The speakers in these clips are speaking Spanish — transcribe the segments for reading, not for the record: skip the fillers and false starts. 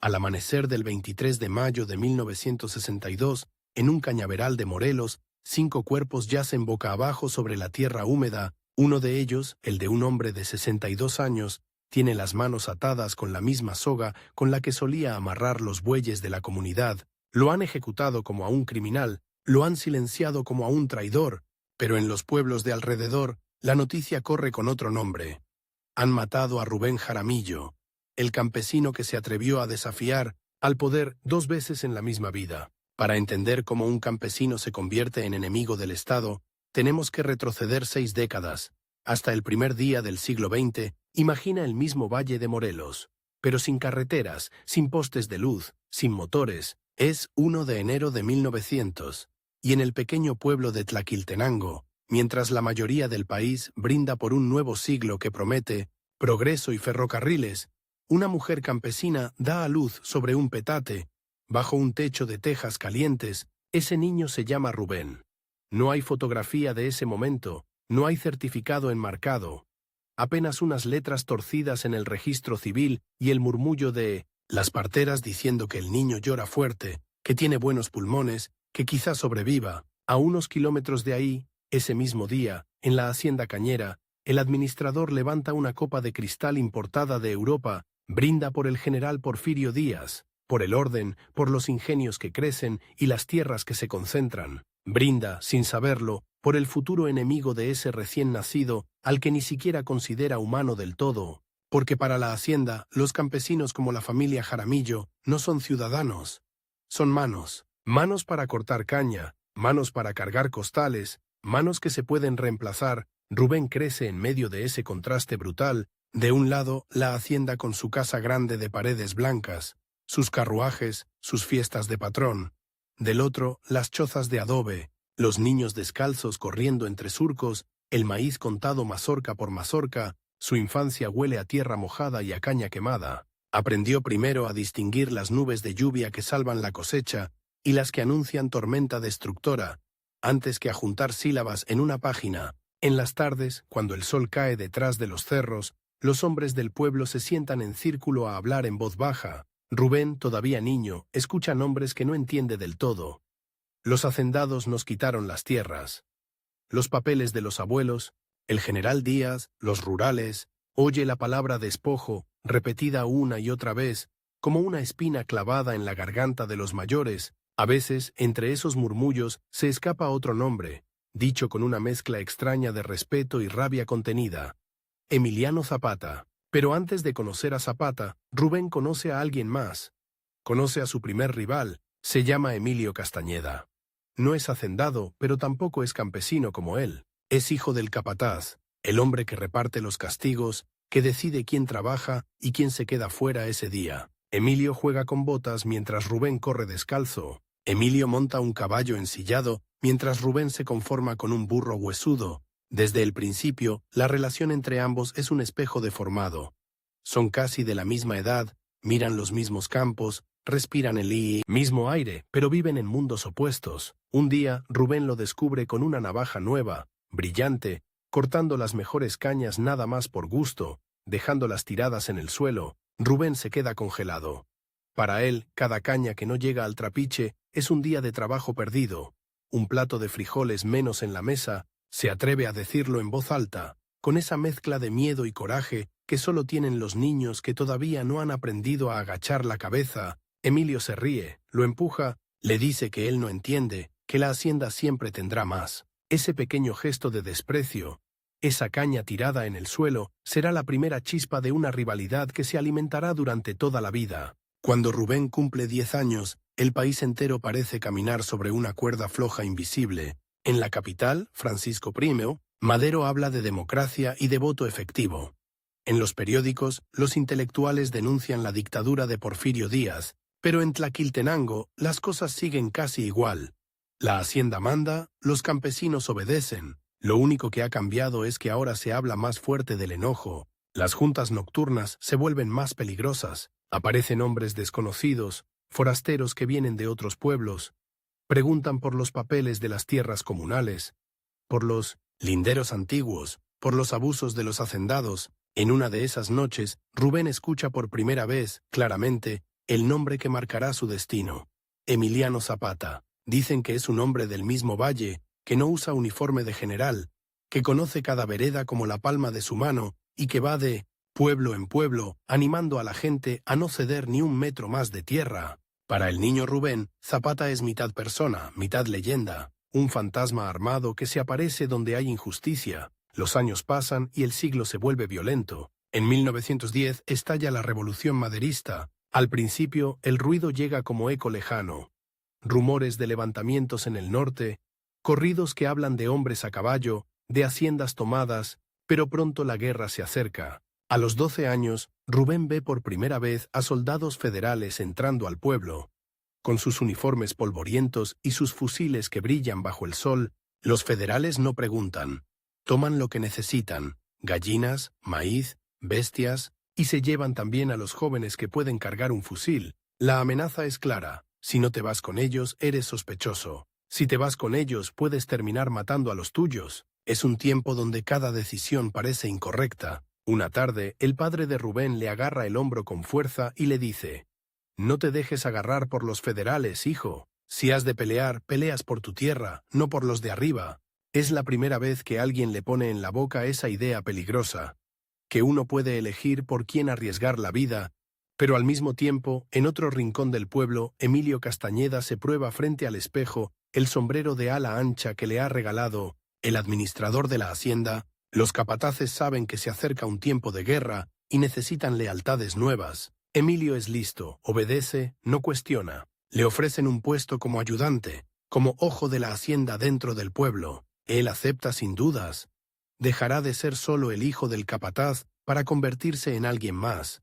Al amanecer del 23 de mayo de 1962, en un cañaveral de Morelos, 5 cuerpos yacen boca abajo sobre la tierra húmeda. Uno de ellos, el de un hombre de 62 años, tiene las manos atadas con la misma soga con la que solía amarrar los bueyes de la comunidad. Lo han ejecutado como a un criminal, lo han silenciado como a un traidor, pero en los pueblos de alrededor, la noticia corre con otro nombre. Han matado a Rubén Jaramillo, el campesino que se atrevió a desafiar al poder 2 veces en la misma vida. Para entender cómo un campesino se convierte en enemigo del Estado, tenemos que retroceder 6 décadas. Hasta el primer día del siglo XX, imagina el mismo Valle de Morelos, pero sin carreteras, sin postes de luz, sin motores. Es 1 de enero de 1900, y en el pequeño pueblo de Tlaquiltenango, mientras la mayoría del país brinda por un nuevo siglo que promete progreso y ferrocarriles, una mujer campesina da a luz sobre un petate, bajo un techo de tejas calientes. Ese niño se llama Rubén. No hay fotografía de ese momento, no hay certificado enmarcado, apenas unas letras torcidas en el registro civil y el murmullo de las parteras diciendo que el niño llora fuerte, que tiene buenos pulmones, que quizá sobreviva. A unos kilómetros de ahí, ese mismo día, en la hacienda Cañera, el administrador levanta una copa de cristal importada de Europa, brinda por el general Porfirio Díaz, por el orden, por los ingenios que crecen y las tierras que se concentran. Brinda, sin saberlo, por el futuro enemigo de ese recién nacido, al que ni siquiera considera humano del todo, porque para la hacienda, los campesinos como la familia Jaramillo no son ciudadanos. Son manos, manos para cortar caña, manos para cargar costales, manos que se pueden reemplazar. Rubén crece en medio de ese contraste brutal. De un lado, la hacienda con su casa grande de paredes blancas, sus carruajes, sus fiestas de patrón. Del otro, las chozas de adobe, los niños descalzos corriendo entre surcos, el maíz contado mazorca por mazorca. Su infancia huele a tierra mojada y a caña quemada. Aprendió primero a distinguir las nubes de lluvia que salvan la cosecha y las que anuncian tormenta destructora, antes que a juntar sílabas en una página. En las tardes, cuando el sol cae detrás de los cerros, los hombres del pueblo se sientan en círculo a hablar en voz baja. Rubén, todavía niño, escucha nombres que no entiende del todo. Los hacendados nos quitaron las tierras. Los papeles de los abuelos, el general Díaz, los rurales. Oye la palabra despojo, repetida una y otra vez, como una espina clavada en la garganta de los mayores. A veces, entre esos murmullos, se escapa otro nombre, dicho con una mezcla extraña de respeto y rabia contenida. Emiliano Zapata. Pero antes de conocer a Zapata, Rubén conoce a alguien más. Conoce a su primer rival, se llama Emilio Castañeda. No es hacendado, pero tampoco es campesino como él. Es hijo del capataz, el hombre que reparte los castigos, que decide quién trabaja y quién se queda fuera ese día. Emilio juega con botas mientras Rubén corre descalzo. Emilio monta un caballo ensillado mientras Rubén se conforma con un burro huesudo. Desde el principio, la relación entre ambos es un espejo deformado. Son casi de la misma edad, miran los mismos campos, respiran el mismo aire, pero viven en mundos opuestos. Un día, Rubén lo descubre con una navaja nueva, brillante, cortando las mejores cañas nada más por gusto, dejándolas tiradas en el suelo. Rubén se queda congelado. Para él, cada caña que no llega al trapiche es un día de trabajo perdido. Un plato de frijoles menos en la mesa. Se atreve a decirlo en voz alta, con esa mezcla de miedo y coraje que solo tienen los niños que todavía no han aprendido a agachar la cabeza. Emilio se ríe, lo empuja, le dice que él no entiende, que la hacienda siempre tendrá más. Ese pequeño gesto de desprecio, esa caña tirada en el suelo, será la primera chispa de una rivalidad que se alimentará durante toda la vida. Cuando Rubén cumple 10 años, el país entero parece caminar sobre una cuerda floja invisible. En la capital, Francisco I, Madero habla de democracia y de voto efectivo. En los periódicos, los intelectuales denuncian la dictadura de Porfirio Díaz, pero en Tlaquiltenango las cosas siguen casi igual. La hacienda manda, los campesinos obedecen. Lo único que ha cambiado es que ahora se habla más fuerte del enojo. Las juntas nocturnas se vuelven más peligrosas. Aparecen hombres desconocidos, forasteros que vienen de otros pueblos. Preguntan por los papeles de las tierras comunales, por los linderos antiguos, por los abusos de los hacendados. En una de esas noches, Rubén escucha por primera vez, claramente, el nombre que marcará su destino. Emiliano Zapata. Dicen que es un hombre del mismo valle, que no usa uniforme de general, que conoce cada vereda como la palma de su mano y que va de pueblo en pueblo, animando a la gente a no ceder ni un metro más de tierra. Para el niño Rubén, Zapata es mitad persona, mitad leyenda, un fantasma armado que se aparece donde hay injusticia. Los años pasan y el siglo se vuelve violento. En 1910 estalla la Revolución Maderista. Al principio, el ruido llega como eco lejano. Rumores de levantamientos en el norte, corridos que hablan de hombres a caballo, de haciendas tomadas, pero pronto la guerra se acerca. A los 12 años, Rubén ve por primera vez a soldados federales entrando al pueblo. Con sus uniformes polvorientos y sus fusiles que brillan bajo el sol, los federales no preguntan. Toman lo que necesitan, gallinas, maíz, bestias, y se llevan también a los jóvenes que pueden cargar un fusil. La amenaza es clara. Si no te vas con ellos, eres sospechoso. Si te vas con ellos, puedes terminar matando a los tuyos. Es un tiempo donde cada decisión parece incorrecta. Una tarde, el padre de Rubén le agarra el hombro con fuerza y le dice: «No te dejes agarrar por los federales, hijo. Si has de pelear, peleas por tu tierra, no por los de arriba». Es la primera vez que alguien le pone en la boca esa idea peligrosa, que uno puede elegir por quién arriesgar la vida, pero al mismo tiempo, en otro rincón del pueblo, Emilio Castañeda se prueba frente al espejo el sombrero de ala ancha que le ha regalado el administrador de la hacienda. Los capataces saben que se acerca un tiempo de guerra y necesitan lealtades nuevas. Emilio es listo, obedece, no cuestiona. Le ofrecen un puesto como ayudante, como ojo de la hacienda dentro del pueblo. Él acepta sin dudas. Dejará de ser solo el hijo del capataz para convertirse en alguien más,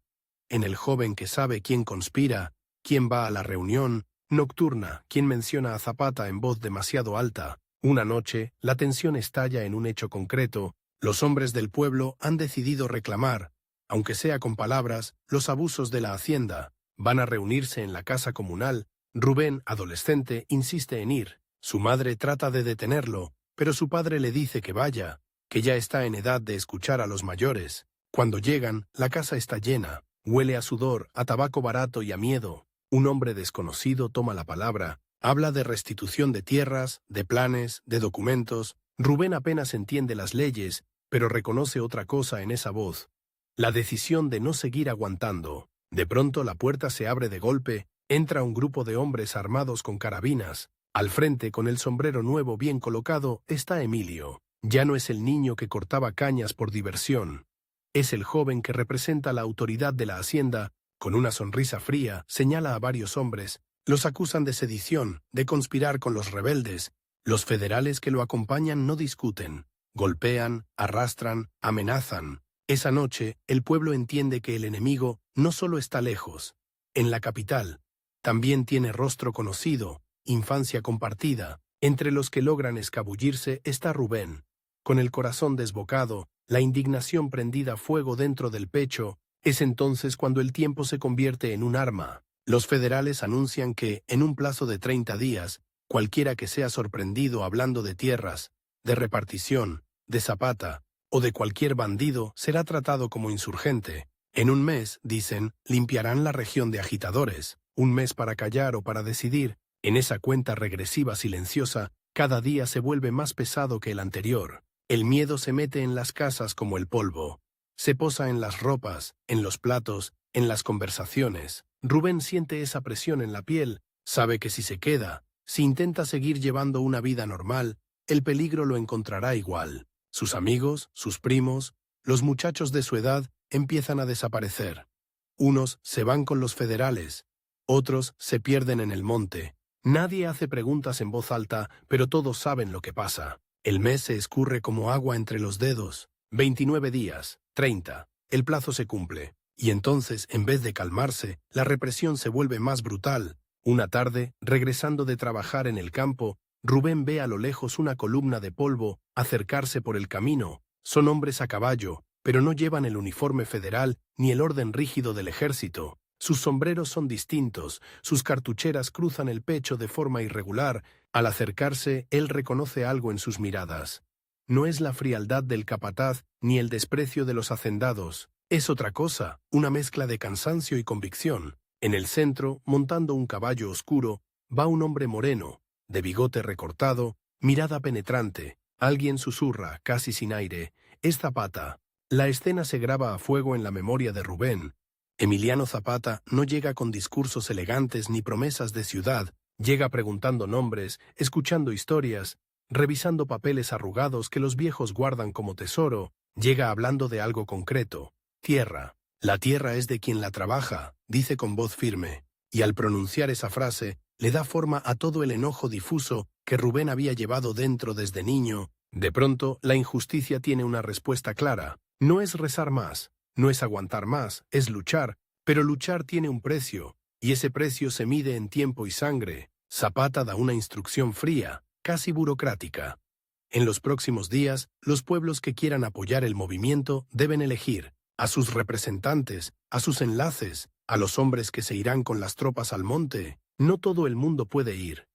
en el joven que sabe quién conspira, quién va a la reunión nocturna, quién menciona a Zapata en voz demasiado alta. Una noche, la tensión estalla en un hecho concreto. Los hombres del pueblo han decidido reclamar, aunque sea con palabras, los abusos de la hacienda. Van a reunirse en la casa comunal. Rubén, adolescente, insiste en ir. Su madre trata de detenerlo, pero su padre le dice que vaya, que ya está en edad de escuchar a los mayores. Cuando llegan, la casa está llena. Huele a sudor, a tabaco barato y a miedo. Un hombre desconocido toma la palabra. Habla de restitución de tierras, de planes, de documentos. Rubén apenas entiende las leyes, pero reconoce otra cosa en esa voz: la decisión de no seguir aguantando. De pronto la puerta se abre de golpe, entra un grupo de hombres armados con carabinas. Al frente, con el sombrero nuevo bien colocado, está Emilio. Ya no es el niño que cortaba cañas por diversión. Es el joven que representa la autoridad de la hacienda. Con una sonrisa fría, señala a varios hombres. Los acusan de sedición, de conspirar con los rebeldes. Los federales que lo acompañan no discuten. Golpean, arrastran, amenazan. Esa noche, el pueblo entiende que el enemigo no solo está lejos, en la capital, también tiene rostro conocido, infancia compartida. Entre los que logran escabullirse está Rubén. Con el corazón desbocado, la indignación prendida a fuego dentro del pecho, es entonces cuando el tiempo se convierte en un arma. Los federales anuncian que, en un plazo de 30 días, cualquiera que sea sorprendido hablando de tierras, de repartición, de Zapata, o de cualquier bandido, será tratado como insurgente. En un mes, dicen, limpiarán la región de agitadores. Un mes para callar o para decidir. En esa cuenta regresiva silenciosa, cada día se vuelve más pesado que el anterior. El miedo se mete en las casas como el polvo. Se posa en las ropas, en los platos, en las conversaciones. Rubén siente esa presión en la piel. Sabe que si se queda, si intenta seguir llevando una vida normal, el peligro lo encontrará igual. Sus amigos, sus primos, los muchachos de su edad empiezan a desaparecer. Unos se van con los federales, otros se pierden en el monte. Nadie hace preguntas en voz alta, pero todos saben lo que pasa. El mes se escurre como agua entre los dedos. 29 días, 30. El plazo se cumple. Y entonces, en vez de calmarse, la represión se vuelve más brutal. Una tarde, regresando de trabajar en el campo, Rubén ve a lo lejos una columna de polvo acercarse por el camino. Son hombres a caballo, pero no llevan el uniforme federal ni el orden rígido del ejército. Sus sombreros son distintos, sus cartucheras cruzan el pecho de forma irregular. Al acercarse, él reconoce algo en sus miradas. No es la frialdad del capataz ni el desprecio de los hacendados. Es otra cosa, una mezcla de cansancio y convicción. En el centro, montando un caballo oscuro, va un hombre moreno, de bigote recortado, mirada penetrante. Alguien susurra, casi sin aire, «Es Zapata». La escena se graba a fuego en la memoria de Rubén. Emiliano Zapata no llega con discursos elegantes ni promesas de ciudad, llega preguntando nombres, escuchando historias, revisando papeles arrugados que los viejos guardan como tesoro, llega hablando de algo concreto, tierra. La tierra es de quien la trabaja, dice con voz firme, y al pronunciar esa frase, le da forma a todo el enojo difuso que Rubén había llevado dentro desde niño. De pronto, la injusticia tiene una respuesta clara. No es rezar más, no es aguantar más, es luchar, pero luchar tiene un precio, y ese precio se mide en tiempo y sangre. Zapata da una instrucción fría, casi burocrática. En los próximos días, los pueblos que quieran apoyar el movimiento deben elegir a sus representantes, a sus enlaces, a los hombres que se irán con las tropas al monte. No todo el mundo puede ir.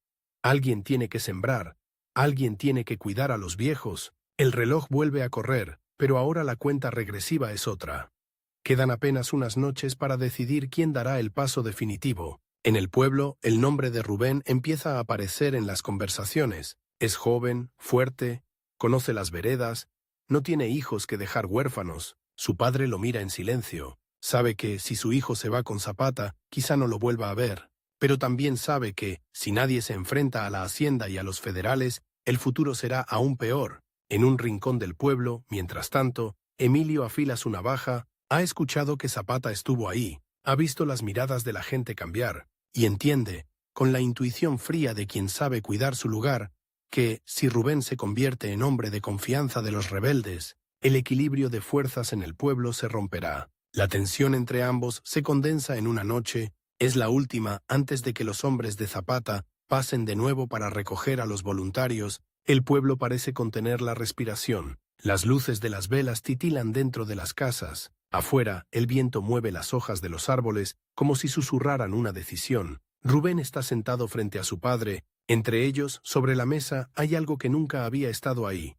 Alguien tiene que sembrar, alguien tiene que cuidar a los viejos. El reloj vuelve a correr, pero ahora la cuenta regresiva es otra. Quedan apenas unas noches para decidir quién dará el paso definitivo. En el pueblo, el nombre de Rubén empieza a aparecer en las conversaciones. Es joven, fuerte, conoce las veredas, no tiene hijos que dejar huérfanos. Su padre lo mira en silencio. Sabe que, si su hijo se va con Zapata, quizá no lo vuelva a ver. Pero también sabe que, si nadie se enfrenta a la hacienda y a los federales, el futuro será aún peor. En un rincón del pueblo, mientras tanto, Emilio afila su navaja, ha escuchado que Zapata estuvo ahí, ha visto las miradas de la gente cambiar, y entiende, con la intuición fría de quien sabe cuidar su lugar, que, si Rubén se convierte en hombre de confianza de los rebeldes, el equilibrio de fuerzas en el pueblo se romperá. La tensión entre ambos se condensa en una noche. Es la última antes de que los hombres de Zapata pasen de nuevo para recoger a los voluntarios. El pueblo parece contener la respiración. Las luces de las velas titilan dentro de las casas. Afuera, el viento mueve las hojas de los árboles como si susurraran una decisión. Rubén está sentado frente a su padre. Entre ellos, sobre la mesa, hay algo que nunca había estado ahí.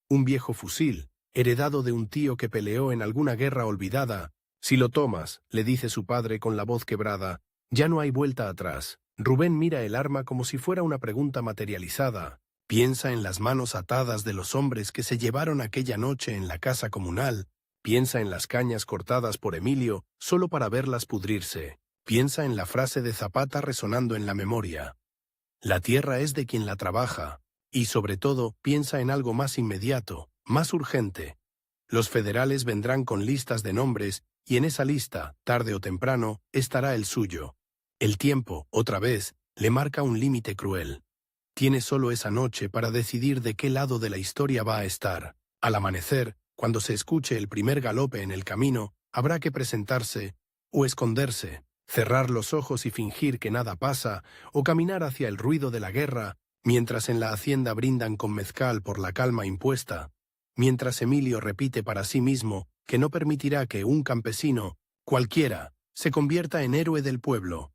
Un viejo fusil, heredado de un tío que peleó en alguna guerra olvidada. «Si lo tomas», le dice su padre con la voz quebrada, «ya no hay vuelta atrás». Rubén mira el arma como si fuera una pregunta materializada. Piensa en las manos atadas de los hombres que se llevaron aquella noche en la casa comunal. Piensa en las cañas cortadas por Emilio solo para verlas pudrirse. Piensa en la frase de Zapata resonando en la memoria. La tierra es de quien la trabaja. Y sobre todo, piensa en algo más inmediato, más urgente. Los federales vendrán con listas de nombres, y en esa lista, tarde o temprano, estará el suyo. El tiempo, otra vez, le marca un límite cruel. Tiene solo esa noche para decidir de qué lado de la historia va a estar. Al amanecer, cuando se escuche el primer galope en el camino, habrá que presentarse o esconderse, cerrar los ojos y fingir que nada pasa, o caminar hacia el ruido de la guerra, mientras en la hacienda brindan con mezcal por la calma impuesta, mientras Emilio repite para sí mismo que no permitirá que un campesino, cualquiera, se convierta en héroe del pueblo.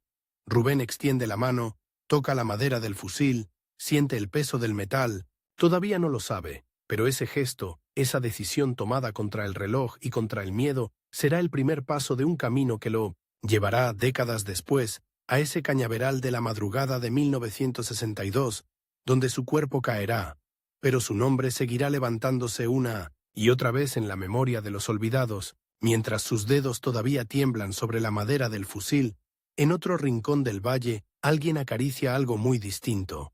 Rubén extiende la mano, toca la madera del fusil, siente el peso del metal. Todavía no lo sabe, pero ese gesto, esa decisión tomada contra el reloj y contra el miedo, será el primer paso de un camino que lo llevará, décadas después, a ese cañaveral de la madrugada de 1962, donde su cuerpo caerá, pero su nombre seguirá levantándose una y otra vez en la memoria de los olvidados, mientras sus dedos todavía tiemblan sobre la madera del fusil. En otro rincón del valle, alguien acaricia algo muy distinto.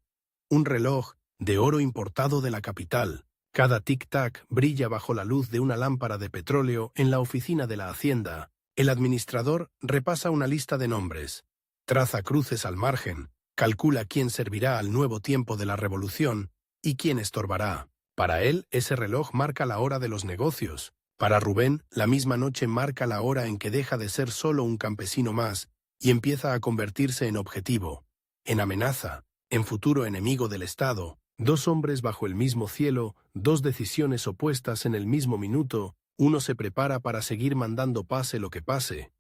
Un reloj de oro importado de la capital. Cada tic-tac brilla bajo la luz de una lámpara de petróleo en la oficina de la hacienda. El administrador repasa una lista de nombres. Traza cruces al margen, calcula quién servirá al nuevo tiempo de la revolución y quién estorbará. Para él, ese reloj marca la hora de los negocios. Para Rubén, la misma noche marca la hora en que deja de ser solo un campesino más y empieza a convertirse en objetivo, en amenaza, en futuro enemigo del Estado. Dos hombres bajo el mismo cielo, dos decisiones opuestas en el mismo minuto. Uno se prepara para seguir mandando pase lo que pase.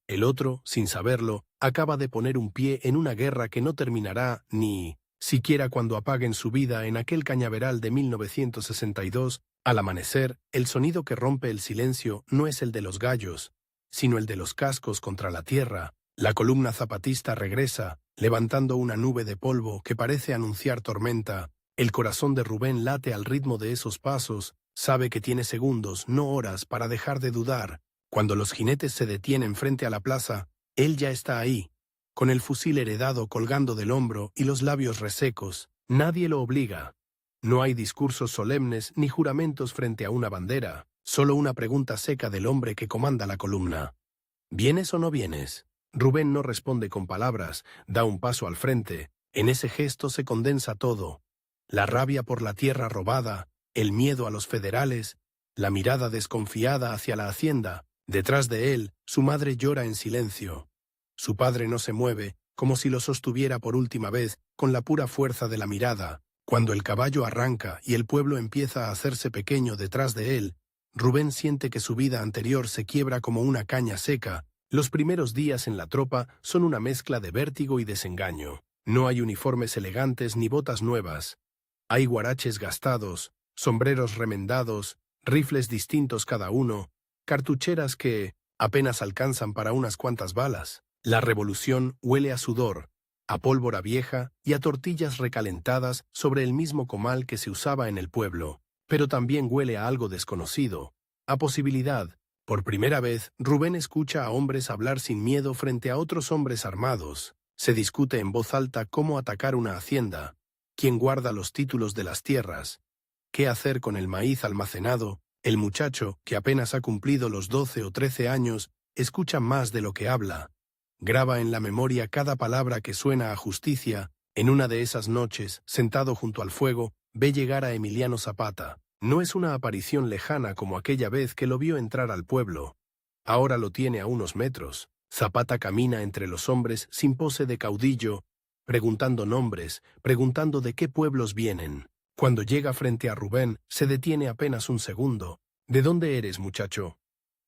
El otro, sin saberlo, acaba de poner un pie en una guerra que no terminará ni siquiera cuando apaguen su vida en aquel cañaveral de 1962. Al amanecer, el sonido que rompe el silencio no es el de los gallos, sino el de los cascos contra la tierra, La columna zapatista regresa, levantando una nube de polvo que parece anunciar tormenta. El corazón de Rubén late al ritmo de esos pasos, sabe que tiene segundos, no horas, para dejar de dudar. Cuando los jinetes se detienen frente a la plaza, él ya está ahí, con el fusil heredado colgando del hombro y los labios resecos. Nadie lo obliga. No hay discursos solemnes ni juramentos frente a una bandera, solo una pregunta seca del hombre que comanda la columna. ¿Vienes o no vienes? Rubén no responde con palabras, da un paso al frente. En ese gesto se condensa todo. La rabia por la tierra robada, el miedo a los federales, la mirada desconfiada hacia la hacienda. Detrás de él, su madre llora en silencio. Su padre no se mueve, como si lo sostuviera por última vez, con la pura fuerza de la mirada. Cuando el caballo arranca y el pueblo empieza a hacerse pequeño detrás de él, Rubén siente que su vida anterior se quiebra como una caña seca. Los primeros días en la tropa son una mezcla de vértigo y desengaño. No hay uniformes elegantes ni botas nuevas. Hay guaraches gastados, sombreros remendados, rifles distintos cada uno, cartucheras que apenas alcanzan para unas cuantas balas. La revolución huele a sudor, a pólvora vieja y a tortillas recalentadas sobre el mismo comal que se usaba en el pueblo. Pero también huele a algo desconocido, a posibilidad. Por primera vez, Rubén escucha a hombres hablar sin miedo frente a otros hombres armados. Se discute en voz alta cómo atacar una hacienda, quién guarda los títulos de las tierras, qué hacer con el maíz almacenado. El muchacho, que apenas ha cumplido los 12 o 13 años, escucha más de lo que habla. Graba en la memoria cada palabra que suena a justicia. En una de esas noches, sentado junto al fuego, ve llegar a Emiliano Zapata. No es una aparición lejana como aquella vez que lo vio entrar al pueblo. Ahora lo tiene a unos metros. Zapata camina entre los hombres sin pose de caudillo, preguntando nombres, preguntando de qué pueblos vienen. Cuando llega frente a Rubén, se detiene apenas un segundo. ¿De dónde eres, muchacho?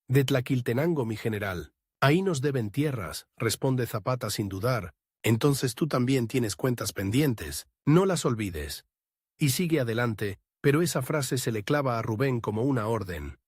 De Tlaquiltenango, mi general. Ahí nos deben tierras, responde Zapata sin dudar. Entonces tú también tienes cuentas pendientes. No las olvides. Y sigue adelante, pero esa frase se le clava a Rubén como una orden.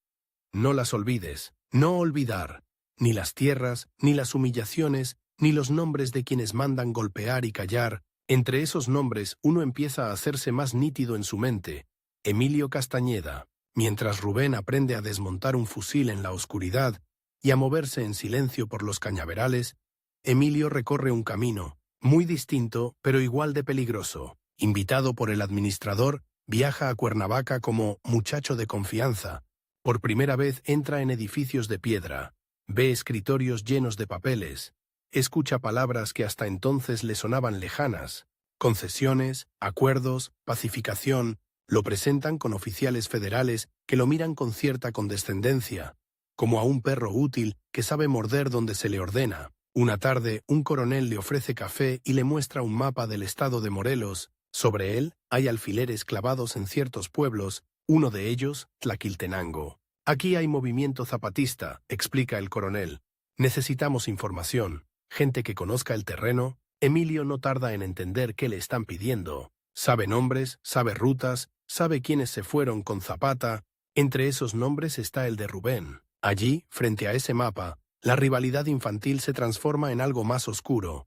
No las olvides, no olvidar. Ni las tierras, ni las humillaciones, ni los nombres de quienes mandan golpear y callar. Entre esos nombres uno empieza a hacerse más nítido en su mente. Emilio Castañeda. Mientras Rubén aprende a desmontar un fusil en la oscuridad y a moverse en silencio por los cañaverales, Emilio recorre un camino, muy distinto, pero igual de peligroso. Invitado por el administrador, viaja a Cuernavaca como muchacho de confianza. Por primera vez entra en edificios de piedra, ve escritorios llenos de papeles, escucha palabras que hasta entonces le sonaban lejanas. Concesiones, acuerdos, pacificación, lo presentan con oficiales federales que lo miran con cierta condescendencia, como a un perro útil que sabe morder donde se le ordena. Una tarde, un coronel le ofrece café y le muestra un mapa del estado de Morelos. Sobre él hay alfileres clavados en ciertos pueblos, uno de ellos, Tlaquiltenango. Aquí hay movimiento zapatista, explica el coronel. Necesitamos información, gente que conozca el terreno. Emilio no tarda en entender qué le están pidiendo. Sabe nombres, sabe rutas, sabe quiénes se fueron con Zapata. Entre esos nombres está el de Rubén. Allí, frente a ese mapa, la rivalidad infantil se transforma en algo más oscuro.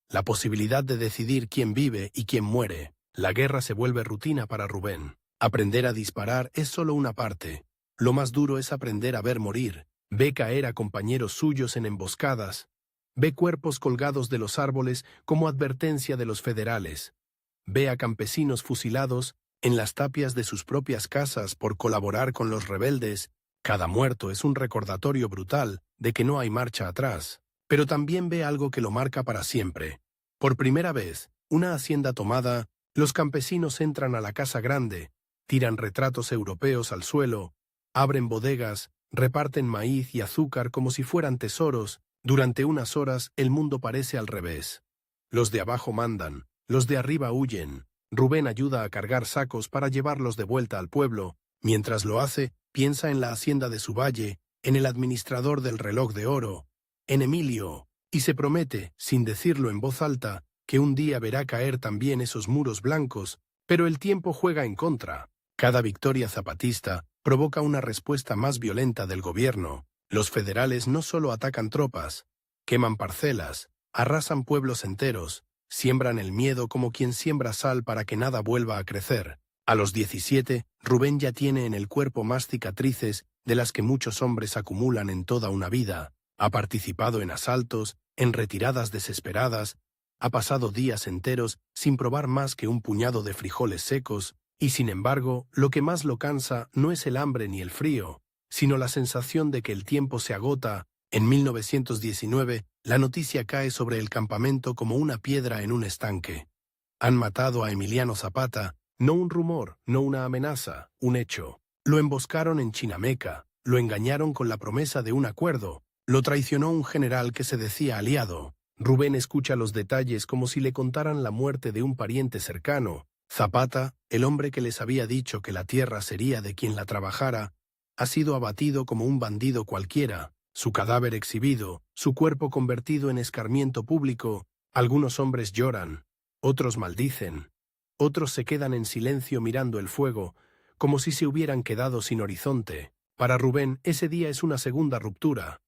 La posibilidad de decidir quién vive y quién muere. La guerra se vuelve rutina para Rubén. Aprender a disparar es solo una parte. Lo más duro es aprender a ver morir. Ve caer a compañeros suyos en emboscadas. Ve cuerpos colgados de los árboles como advertencia de los federales. Ve a campesinos fusilados en las tapias de sus propias casas por colaborar con los rebeldes. Cada muerto es un recordatorio brutal de que no hay marcha atrás. Pero también ve algo que lo marca para siempre. Por primera vez, una hacienda tomada, los campesinos entran a la casa grande, tiran retratos europeos al suelo, abren bodegas, reparten maíz y azúcar como si fueran tesoros. Durante unas horas el mundo parece al revés. Los de abajo mandan, los de arriba huyen. Rubén ayuda a cargar sacos para llevarlos de vuelta al pueblo. Mientras lo hace, piensa en la hacienda de su valle, en el administrador del reloj de oro, en Emilio, y se promete, sin decirlo en voz alta, que un día verá caer también esos muros blancos, pero el tiempo juega en contra. Cada victoria zapatista provoca una respuesta más violenta del gobierno. Los federales no solo atacan tropas, Queman parcelas, arrasan pueblos enteros, siembran el miedo como quien siembra sal para que nada vuelva a crecer. A los 17, Rubén ya tiene en el cuerpo más cicatrices de las que muchos hombres acumulan en toda una vida. Ha participado en asaltos, en retiradas desesperadas, ha pasado días enteros sin probar más que un puñado de frijoles secos, y sin embargo, lo que más lo cansa no es el hambre ni el frío, sino la sensación de que el tiempo se agota. En 1919, la noticia cae sobre el campamento como una piedra en un estanque. Han matado a Emiliano Zapata, no un rumor, no una amenaza, un hecho. Lo emboscaron en Chinameca, lo engañaron con la promesa de un acuerdo, lo traicionó un general que se decía aliado. Rubén escucha los detalles como si le contaran la muerte de un pariente cercano. Zapata, el hombre que les había dicho que la tierra sería de quien la trabajara, ha sido abatido como un bandido cualquiera, su cadáver exhibido, su cuerpo convertido en escarmiento público. Algunos hombres lloran, otros maldicen, otros se quedan en silencio mirando el fuego, como si se hubieran quedado sin horizonte. Para Rubén, ese día es una segunda ruptura.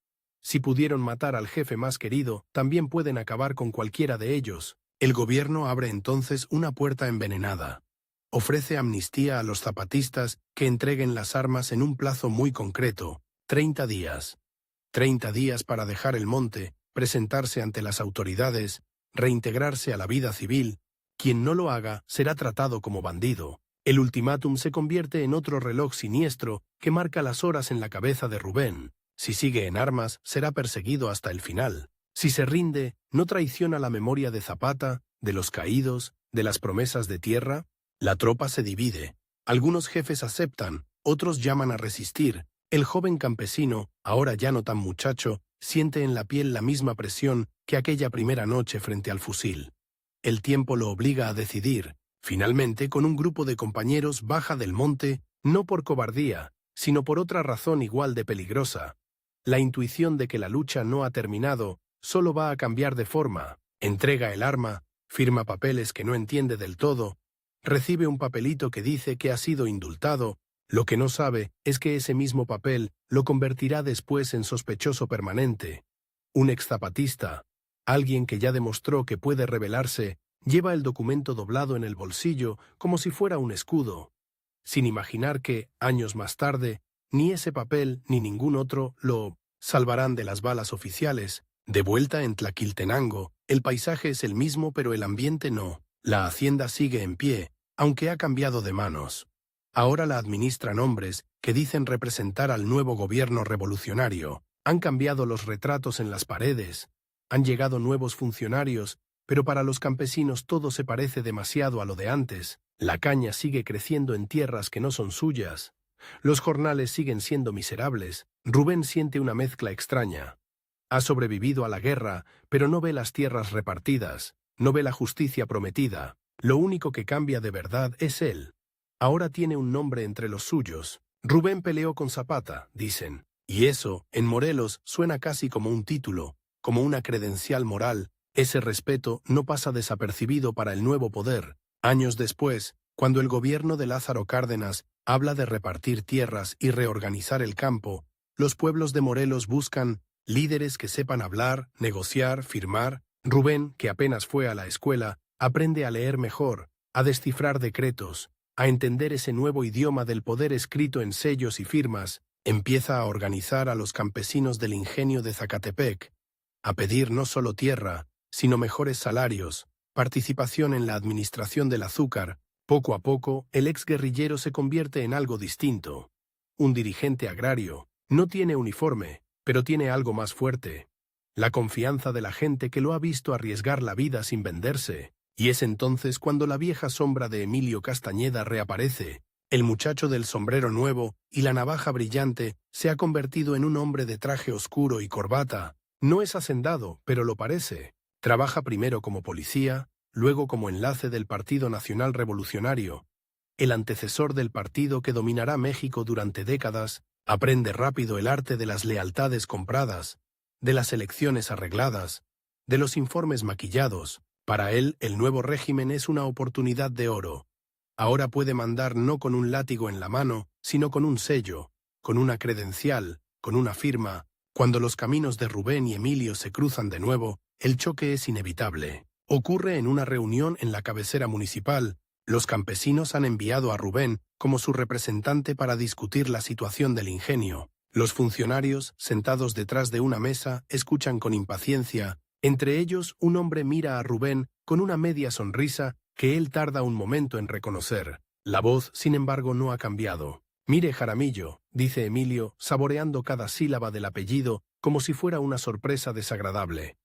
Si pudieron matar al jefe más querido, también pueden acabar con cualquiera de ellos. El gobierno abre entonces una puerta envenenada. Ofrece amnistía a los zapatistas que entreguen las armas en un plazo muy concreto, 30 días. 30 días para dejar el monte, presentarse ante las autoridades, reintegrarse a la vida civil. Quien no lo haga será tratado como bandido. El ultimátum se convierte en otro reloj siniestro que marca las horas en la cabeza de Rubén. Si sigue en armas, será perseguido hasta el final. Si se rinde, ¿no traiciona la memoria de Zapata, de los caídos, de las promesas de tierra? La tropa se divide. Algunos jefes aceptan, otros llaman a resistir. El joven campesino, ahora ya no tan muchacho, siente en la piel la misma presión que aquella primera noche frente al fusil. El tiempo lo obliga a decidir. Finalmente, con un grupo de compañeros baja del monte, no por cobardía, sino por otra razón igual de peligrosa. La intuición de que la lucha no ha terminado, solo va a cambiar de forma. Entrega el arma, firma papeles que no entiende del todo, recibe un papelito que dice que ha sido indultado. Lo que no sabe es que ese mismo papel lo convertirá después en sospechoso permanente. Un exzapatista, alguien que ya demostró que puede rebelarse, lleva el documento doblado en el bolsillo como si fuera un escudo, sin imaginar que, años más tarde, ni ese papel ni ningún otro lo salvarán de las balas oficiales. De vuelta en Tlaquiltenango, el paisaje es el mismo pero el ambiente no. La hacienda sigue en pie, aunque ha cambiado de manos. Ahora la administran hombres que dicen representar al nuevo gobierno revolucionario. Han cambiado los retratos en las paredes. Han llegado nuevos funcionarios, pero para los campesinos todo se parece demasiado a lo de antes. La caña sigue creciendo en tierras que no son suyas. Los jornales siguen siendo miserables. Rubén siente una mezcla extraña. Ha sobrevivido a la guerra, pero no ve las tierras repartidas, no ve la justicia prometida. Lo único que cambia de verdad es él. Ahora tiene un nombre entre los suyos. Rubén peleó con Zapata, dicen, y eso, en Morelos, suena casi como un título, como una credencial moral. Ese respeto no pasa desapercibido para el nuevo poder. Años después, cuando el gobierno de Lázaro Cárdenas habla de repartir tierras y reorganizar el campo, los pueblos de Morelos buscan líderes que sepan hablar, negociar, firmar. Rubén, que apenas fue a la escuela, aprende a leer mejor, a descifrar decretos, a entender ese nuevo idioma del poder escrito en sellos y firmas. Empieza a organizar a los campesinos del ingenio de Zacatepec, a pedir no solo tierra, sino mejores salarios, participación en la administración del azúcar. Poco a poco, el exguerrillero se convierte en algo distinto. Un dirigente agrario. No tiene uniforme, pero tiene algo más fuerte. La confianza de la gente que lo ha visto arriesgar la vida sin venderse. Y es entonces cuando la vieja sombra de Emilio Castañeda reaparece. El muchacho del sombrero nuevo y la navaja brillante se ha convertido en un hombre de traje oscuro y corbata. No es hacendado, pero lo parece. Trabaja primero como policía, luego como enlace del Partido Nacional Revolucionario, el antecesor del partido que dominará México durante décadas. Aprende rápido el arte de las lealtades compradas, de las elecciones arregladas, de los informes maquillados. Para él, el nuevo régimen es una oportunidad de oro. Ahora puede mandar no con un látigo en la mano, sino con un sello, con una credencial, con una firma. Cuando los caminos de Rubén y Emilio se cruzan de nuevo, el choque es inevitable. Ocurre en una reunión en la cabecera municipal. Los campesinos han enviado a Rubén como su representante para discutir la situación del ingenio. Los funcionarios, sentados detrás de una mesa, escuchan con impaciencia. Entre ellos, un hombre mira a Rubén con una media sonrisa que él tarda un momento en reconocer. La voz, sin embargo, no ha cambiado. «Mire, Jaramillo», dice Emilio, saboreando cada sílaba del apellido como si fuera una sorpresa desagradable.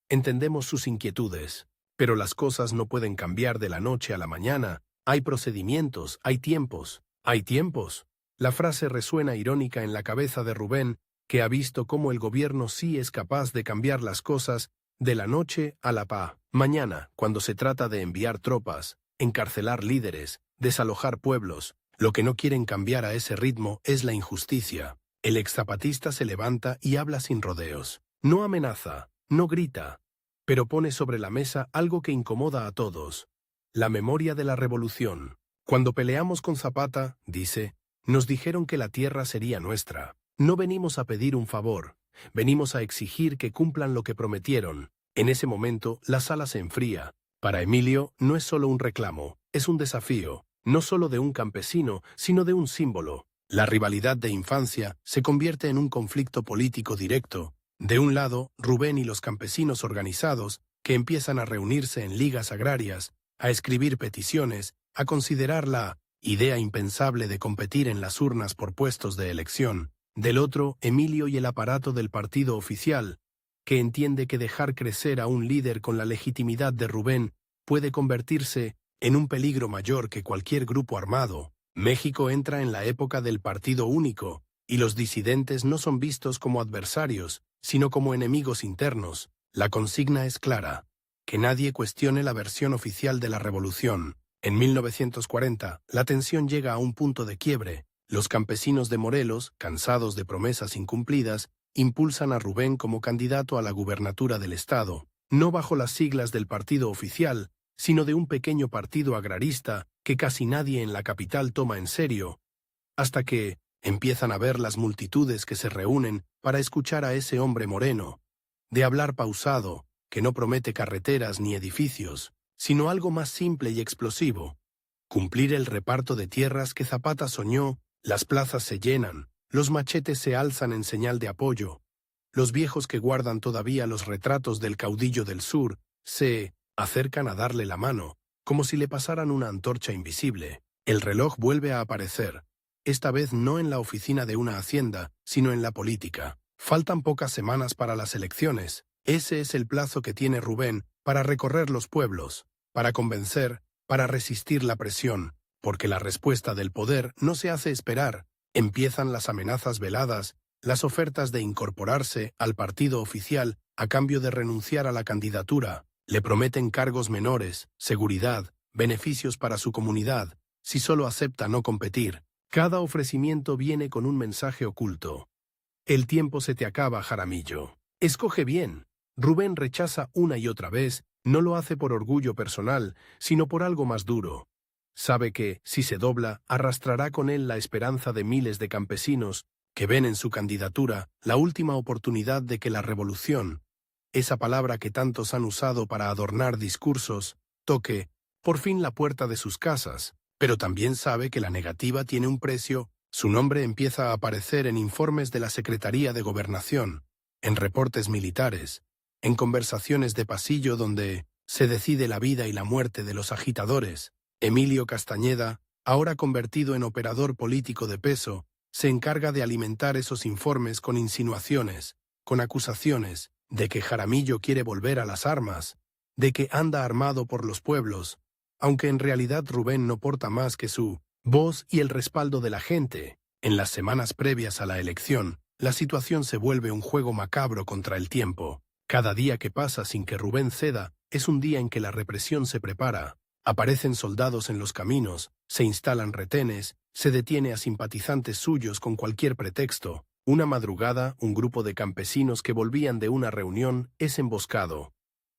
«Entendemos sus inquietudes, pero las cosas no pueden cambiar de la noche a la mañana. Hay procedimientos, hay tiempos». «¿Hay tiempos?». La frase resuena irónica en la cabeza de Rubén, que ha visto cómo el gobierno sí es capaz de cambiar las cosas de la noche a la mañana, cuando se trata de enviar tropas, encarcelar líderes, desalojar pueblos. Lo que no quieren cambiar a ese ritmo es la injusticia. El exzapatista se levanta y habla sin rodeos. No amenaza, no grita, pero pone sobre la mesa algo que incomoda a todos: la memoria de la revolución. Cuando peleamos con Zapata, dice, nos dijeron que la tierra sería nuestra. No venimos a pedir un favor, venimos a exigir que cumplan lo que prometieron. En ese momento, la sala se enfría. Para Emilio, no es solo un reclamo, es un desafío, no solo de un campesino, sino de un símbolo. La rivalidad de infancia se convierte en un conflicto político directo. De un lado, Rubén y los campesinos organizados, que empiezan a reunirse en ligas agrarias, a escribir peticiones, a considerar la idea impensable de competir en las urnas por puestos de elección. Del otro, Emilio y el aparato del partido oficial, que entiende que dejar crecer a un líder con la legitimidad de Rubén puede convertirse en un peligro mayor que cualquier grupo armado. México entra en la época del partido único, y los disidentes no son vistos como adversarios, sino como enemigos internos. La consigna es clara: que nadie cuestione la versión oficial de la revolución. En 1940, la tensión llega a un punto de quiebre. Los campesinos de Morelos, cansados de promesas incumplidas, impulsan a Rubén como candidato a la gubernatura del estado, no bajo las siglas del partido oficial, sino de un pequeño partido agrarista que casi nadie en la capital toma en serio, hasta que empiezan a ver las multitudes que se reúnen para escuchar a ese hombre moreno, de hablar pausado, que no promete carreteras ni edificios, sino algo más simple y explosivo: cumplir el reparto de tierras que Zapata soñó. Las plazas se llenan, los machetes se alzan en señal de apoyo. Los viejos que guardan todavía los retratos del caudillo del sur se acercan a darle la mano, como si le pasaran una antorcha invisible. El reloj vuelve a aparecer, esta vez no en la oficina de una hacienda, sino en la política. Faltan pocas semanas para las elecciones. Ese es el plazo que tiene Rubén para recorrer los pueblos, para convencer, para resistir la presión, porque la respuesta del poder no se hace esperar. Empiezan las amenazas veladas, las ofertas de incorporarse al partido oficial a cambio de renunciar a la candidatura. Le prometen cargos menores, seguridad, beneficios para su comunidad, si solo acepta no competir. Cada ofrecimiento viene con un mensaje oculto: el tiempo se te acaba, Jaramillo. Escoge bien. Rubén rechaza una y otra vez. No lo hace por orgullo personal, sino por algo más duro. Sabe que, si se dobla, arrastrará con él la esperanza de miles de campesinos que ven en su candidatura la última oportunidad de que la revolución, esa palabra que tantos han usado para adornar discursos, toque, por fin, la puerta de sus casas. Pero también sabe que la negativa tiene un precio. Su nombre empieza a aparecer en informes de la Secretaría de Gobernación, en reportes militares, en conversaciones de pasillo donde se decide la vida y la muerte de los agitadores. Emilio Castañeda, ahora convertido en operador político de peso, se encarga de alimentar esos informes con insinuaciones, con acusaciones, de que Jaramillo quiere volver a las armas, de que anda armado por los pueblos, aunque en realidad Rubén no porta más que su voz y el respaldo de la gente. En las semanas previas a la elección, la situación se vuelve un juego macabro contra el tiempo. Cada día que pasa sin que Rubén ceda es un día en que la represión se prepara. Aparecen soldados en los caminos, se instalan retenes, se detiene a simpatizantes suyos con cualquier pretexto. Una madrugada, un grupo de campesinos que volvían de una reunión es emboscado.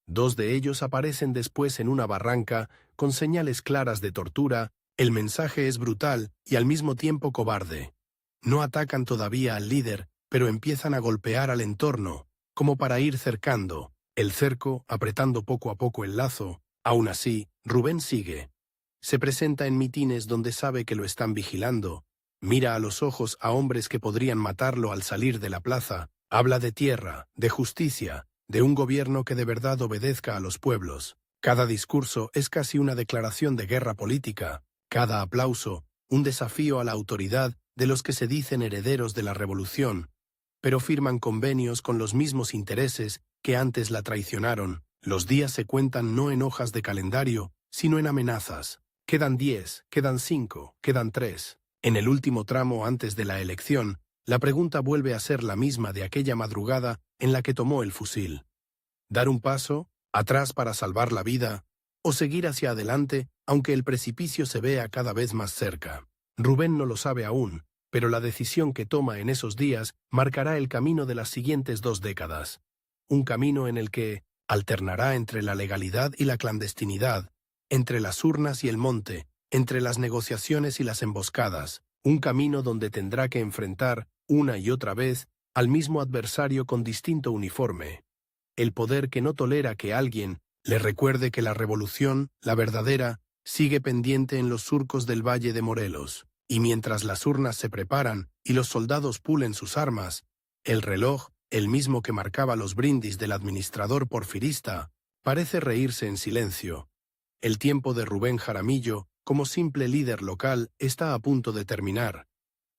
2 de ellos aparecen después en una barranca, con señales claras de tortura. El mensaje es brutal y al mismo tiempo cobarde. No atacan todavía al líder, pero empiezan a golpear al entorno, como para ir cercando, el cerco apretando poco a poco el lazo. Aún así, Rubén sigue. Se presenta en mitines donde sabe que lo están vigilando, mira a los ojos a hombres que podrían matarlo al salir de la plaza, habla de tierra, de justicia, de un gobierno que de verdad obedezca a los pueblos. Cada discurso es casi una declaración de guerra política, cada aplauso, un desafío a la autoridad de los que se dicen herederos de la revolución, pero firman convenios con los mismos intereses que antes la traicionaron. Los días se cuentan no en hojas de calendario, sino en amenazas. Quedan 10, quedan 5, quedan 3. En el último tramo antes de la elección, la pregunta vuelve a ser la misma de aquella madrugada en la que tomó el fusil. ¿Dar un paso atrás para salvar la vida, o seguir hacia adelante aunque el precipicio se vea cada vez más cerca? Rubén no lo sabe aún, pero la decisión que toma en esos días marcará el camino de las siguientes 2 décadas. Un camino en el que alternará entre la legalidad y la clandestinidad, entre las urnas y el monte, entre las negociaciones y las emboscadas, un camino donde tendrá que enfrentar, una y otra vez, al mismo adversario con distinto uniforme. El poder que no tolera que alguien le recuerde que la revolución, la verdadera, sigue pendiente en los surcos del Valle de Morelos, y mientras las urnas se preparan y los soldados pulen sus armas, el reloj, el mismo que marcaba los brindis del administrador porfirista, parece reírse en silencio. El tiempo de Rubén Jaramillo, como simple líder local, está a punto de terminar.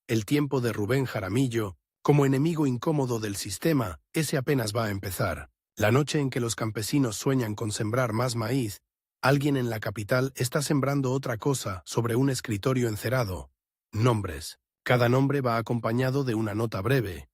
El tiempo de Rubén Jaramillo, como enemigo incómodo del sistema, ese apenas va a empezar. La noche en que los campesinos sueñan con sembrar más maíz, alguien en la capital está sembrando otra cosa sobre un escritorio encerado. Nombres. Cada nombre va acompañado de una nota breve.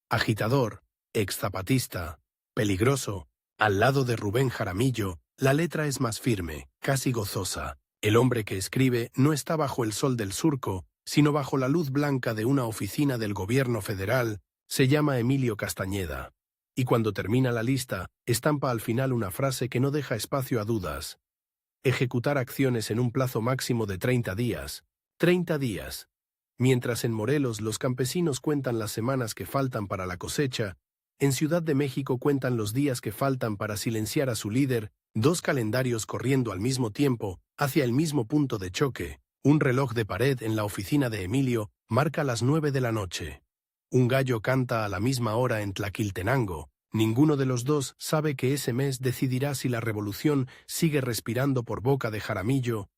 Agitador, exzapatista, peligroso. Al lado de Rubén Jaramillo, la letra es más firme, casi gozosa. El hombre que escribe no está bajo el sol del surco, sino bajo la luz blanca de una oficina del gobierno federal. Se llama Emilio Castañeda. Y cuando termina la lista, estampa al final una frase que no deja espacio a dudas. Ejecutar acciones en un plazo máximo de 30 días. 30 días. Mientras en Morelos los campesinos cuentan las semanas que faltan para la cosecha, en Ciudad de México cuentan los días que faltan para silenciar a su líder, 2 calendarios corriendo al mismo tiempo, hacia el mismo punto de choque. Un reloj de pared en la oficina de Emilio marca las 9 de la noche. Un gallo canta a la misma hora en Tlaquiltenango. Ninguno de los dos sabe que ese mes decidirá si la revolución sigue respirando por boca de Jaramillo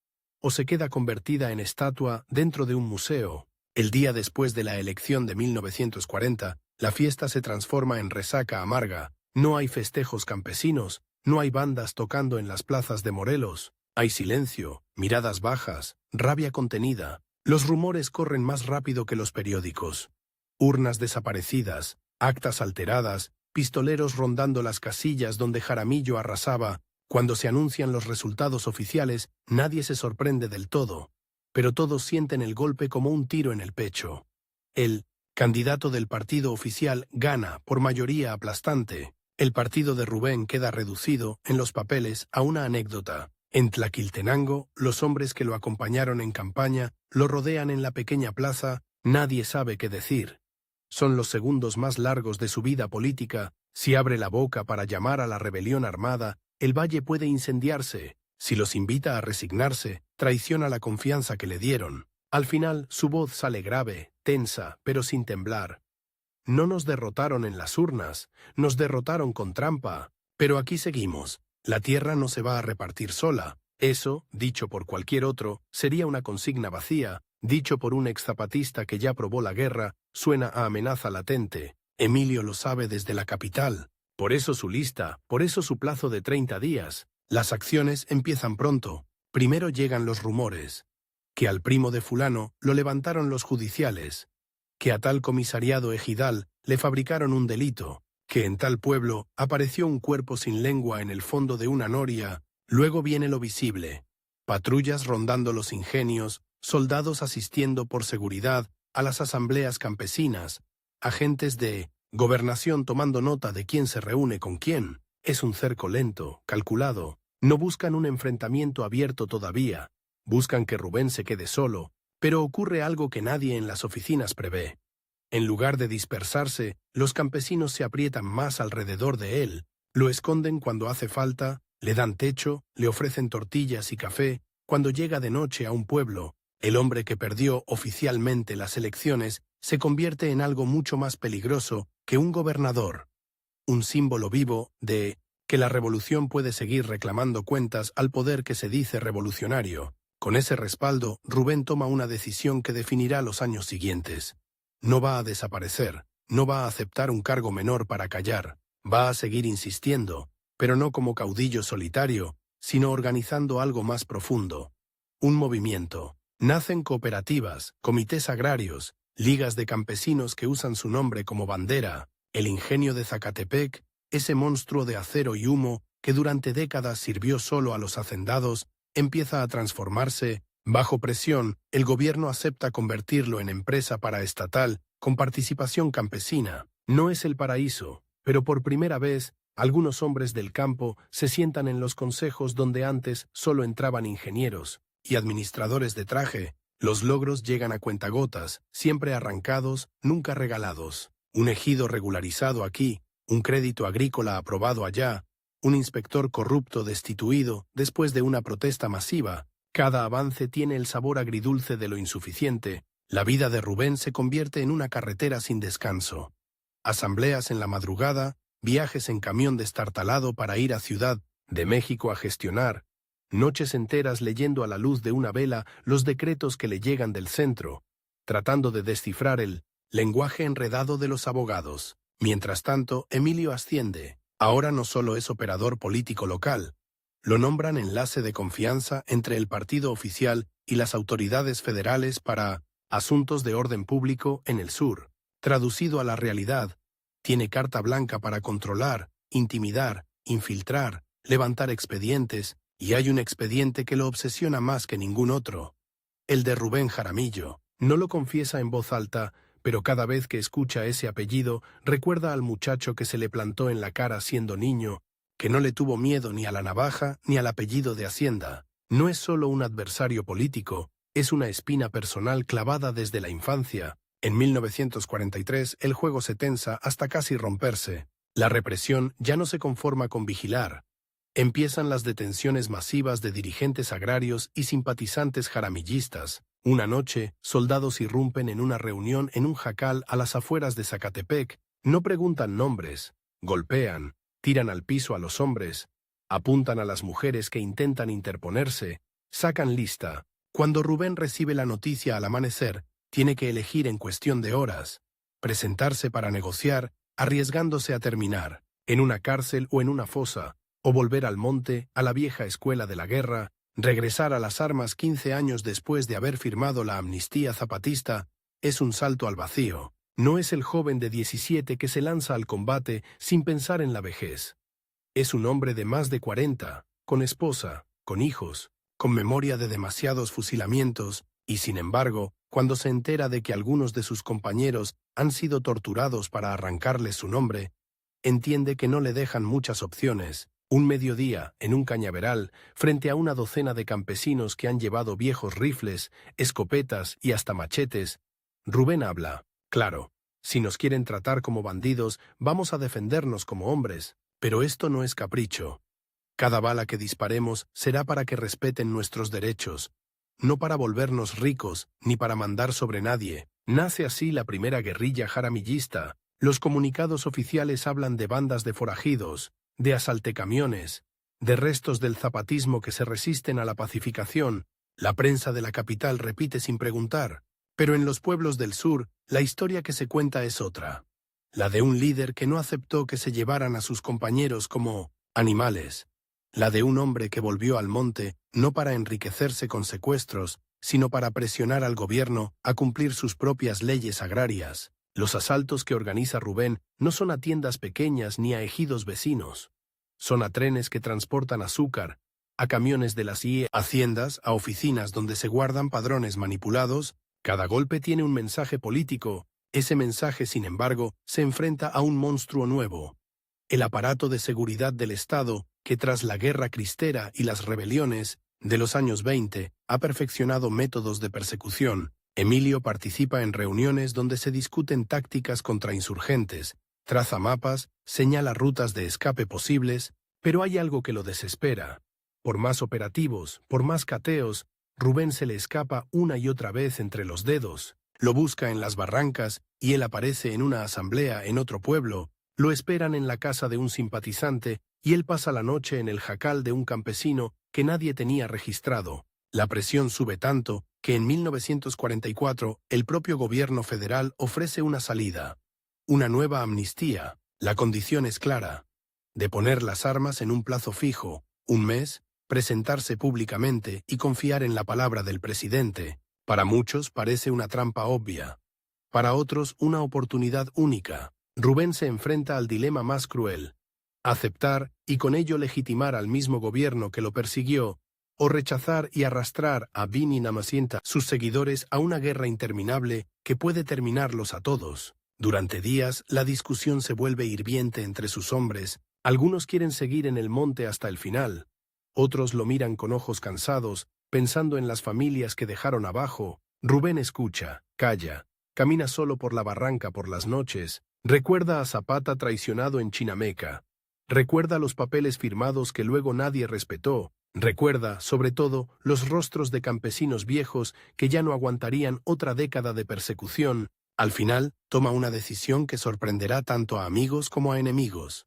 o se queda convertida en estatua dentro de un museo. El día después de la elección de 1940, la fiesta se transforma en resaca amarga. No hay festejos campesinos, no hay bandas tocando en las plazas de Morelos. Hay silencio, miradas bajas, rabia contenida. Los rumores corren más rápido que los periódicos. Urnas desaparecidas, actas alteradas, pistoleros rondando las casillas donde Jaramillo arrasaba. Cuando se anuncian los resultados oficiales, nadie se sorprende del todo, pero todos sienten el golpe como un tiro en el pecho. El candidato del partido oficial gana por mayoría aplastante. El partido de Rubén queda reducido, en los papeles, a una anécdota. En Tlaquiltenango, los hombres que lo acompañaron en campaña lo rodean en la pequeña plaza. Nadie sabe qué decir. Son los segundos más largos de su vida política. Si abre la boca para llamar a la rebelión armada, el valle puede incendiarse. Si los invita a resignarse, traiciona la confianza que le dieron. Al final, su voz sale grave, tensa, pero sin temblar. No nos derrotaron en las urnas, nos derrotaron con trampa, pero aquí seguimos. La tierra no se va a repartir sola. Eso, dicho por cualquier otro, sería una consigna vacía. Dicho por un exzapatista que ya probó la guerra, suena a amenaza latente. Emilio lo sabe desde la capital. Por eso su lista, por eso su plazo de 30 días. Las acciones empiezan pronto. Primero llegan los rumores. Que al primo de fulano lo levantaron los judiciales. Que a tal comisariado ejidal le fabricaron un delito. Que en tal pueblo apareció un cuerpo sin lengua en el fondo de una noria. Luego viene lo visible. Patrullas rondando los ingenios, soldados asistiendo por seguridad a las asambleas campesinas, agentes de gobernación tomando nota de quién se reúne con quién. Es un cerco lento, calculado. No buscan un enfrentamiento abierto todavía. Buscan que Rubén se quede solo, pero ocurre algo que nadie en las oficinas prevé. En lugar de dispersarse, los campesinos se aprietan más alrededor de él, lo esconden cuando hace falta, le dan techo, le ofrecen tortillas y café. Cuando llega de noche a un pueblo, el hombre que perdió oficialmente las elecciones se convierte en algo mucho más peligroso que un gobernador. Un símbolo vivo de que la revolución puede seguir reclamando cuentas al poder que se dice revolucionario. Con ese respaldo, Rubén toma una decisión que definirá los años siguientes. No va a desaparecer, no va a aceptar un cargo menor para callar, va a seguir insistiendo, pero no como caudillo solitario, sino organizando algo más profundo. Un movimiento. Nacen cooperativas, comités agrarios, ligas de campesinos que usan su nombre como bandera. El ingenio de Zacatepec, ese monstruo de acero y humo que durante décadas sirvió solo a los hacendados, empieza a transformarse. Bajo presión, el gobierno acepta convertirlo en empresa paraestatal con participación campesina. No es el paraíso, pero por primera vez, algunos hombres del campo se sientan en los consejos donde antes solo entraban ingenieros y administradores de traje. Los logros llegan a cuentagotas, siempre arrancados, nunca regalados. Un ejido regularizado aquí, un crédito agrícola aprobado allá, un inspector corrupto destituido después de una protesta masiva. Cada avance tiene el sabor agridulce de lo insuficiente. La vida de Rubén se convierte en una carretera sin descanso. Asambleas en la madrugada, viajes en camión destartalado para ir a Ciudad de México a gestionar, noches enteras leyendo a la luz de una vela los decretos que le llegan del centro, tratando de descifrar el lenguaje enredado de los abogados. Mientras tanto, Emilio asciende. Ahora no solo es operador político local, lo nombran enlace de confianza entre el partido oficial y las autoridades federales para asuntos de orden público en el sur. Traducido a la realidad, tiene carta blanca para controlar, intimidar, infiltrar, levantar expedientes, y hay un expediente que lo obsesiona más que ningún otro. El de Rubén Jaramillo. No lo confiesa en voz alta, pero cada vez que escucha ese apellido, recuerda al muchacho que se le plantó en la cara siendo niño, que no le tuvo miedo ni a la navaja ni al apellido de Hacienda. No es solo un adversario político, es una espina personal clavada desde la infancia. En 1943 el juego se tensa hasta casi romperse. La represión ya no se conforma con vigilar. Empiezan las detenciones masivas de dirigentes agrarios y simpatizantes jaramillistas. Una noche, soldados irrumpen en una reunión en un jacal a las afueras de Zacatepec. No preguntan nombres, golpean, tiran al piso a los hombres, apuntan a las mujeres que intentan interponerse, sacan lista. Cuando Rubén recibe la noticia al amanecer, tiene que elegir en cuestión de horas, presentarse para negociar, arriesgándose a terminar, en una cárcel o en una fosa, o volver al monte, a la vieja escuela de la guerra, regresar a las armas 15 años después de haber firmado la amnistía zapatista. Es un salto al vacío. No es el joven de 17 que se lanza al combate sin pensar en la vejez. Es un hombre de más de 40, con esposa, con hijos, con memoria de demasiados fusilamientos, y sin embargo, cuando se entera de que algunos de sus compañeros han sido torturados para arrancarles su nombre, entiende que no le dejan muchas opciones. Un mediodía, en un cañaveral, frente a una docena de campesinos que han llevado viejos rifles, escopetas y hasta machetes, Rubén habla. Claro, si nos quieren tratar como bandidos, vamos a defendernos como hombres, pero esto no es capricho. Cada bala que disparemos será para que respeten nuestros derechos, no para volvernos ricos ni para mandar sobre nadie. Nace así la primera guerrilla jaramillista. Los comunicados oficiales hablan de bandas de forajidos, de asaltecamiones, de restos del zapatismo que se resisten a la pacificación. La prensa de la capital repite sin preguntar. Pero en los pueblos del sur, la historia que se cuenta es otra. La de un líder que no aceptó que se llevaran a sus compañeros como animales. La de un hombre que volvió al monte, no para enriquecerse con secuestros, sino para presionar al gobierno a cumplir sus propias leyes agrarias. Los asaltos que organiza Rubén no son a tiendas pequeñas ni a ejidos vecinos. Son a trenes que transportan azúcar, a camiones de las IE, haciendas, a oficinas donde se guardan padrones manipulados. Cada golpe tiene un mensaje político. Ese mensaje, sin embargo, se enfrenta a un monstruo nuevo. El aparato de seguridad del Estado, que tras la guerra cristera y las rebeliones de los años 20, ha perfeccionado métodos de persecución, Emilio participa en reuniones donde se discuten tácticas contra insurgentes, traza mapas, señala rutas de escape posibles, pero hay algo que lo desespera. Por más operativos, por más cateos, Rubén se le escapa una y otra vez entre los dedos. Lo busca en las barrancas y él aparece en una asamblea en otro pueblo. Lo esperan en la casa de un simpatizante y él pasa la noche en el jacal de un campesino que nadie tenía registrado. La presión sube tanto que en 1944 el propio gobierno federal ofrece una salida. Una nueva amnistía. La condición es clara. Deponer las armas en un plazo fijo, un mes, presentarse públicamente y confiar en la palabra del presidente. Para muchos parece una trampa obvia. Para otros una oportunidad única. Rubén se enfrenta al dilema más cruel. Aceptar y con ello legitimar al mismo gobierno que lo persiguió, o rechazar y arrastrar a Bini Namacienta, sus seguidores, a una guerra interminable que puede terminarlos a todos. Durante días, la discusión se vuelve hirviente entre sus hombres. Algunos quieren seguir en el monte hasta el final. Otros lo miran con ojos cansados, pensando en las familias que dejaron abajo. Rubén escucha, calla, camina solo por la barranca por las noches, recuerda a Zapata traicionado en Chinameca, recuerda los papeles firmados que luego nadie respetó, recuerda, sobre todo, los rostros de campesinos viejos que ya no aguantarían otra década de persecución. Al final, toma una decisión que sorprenderá tanto a amigos como a enemigos.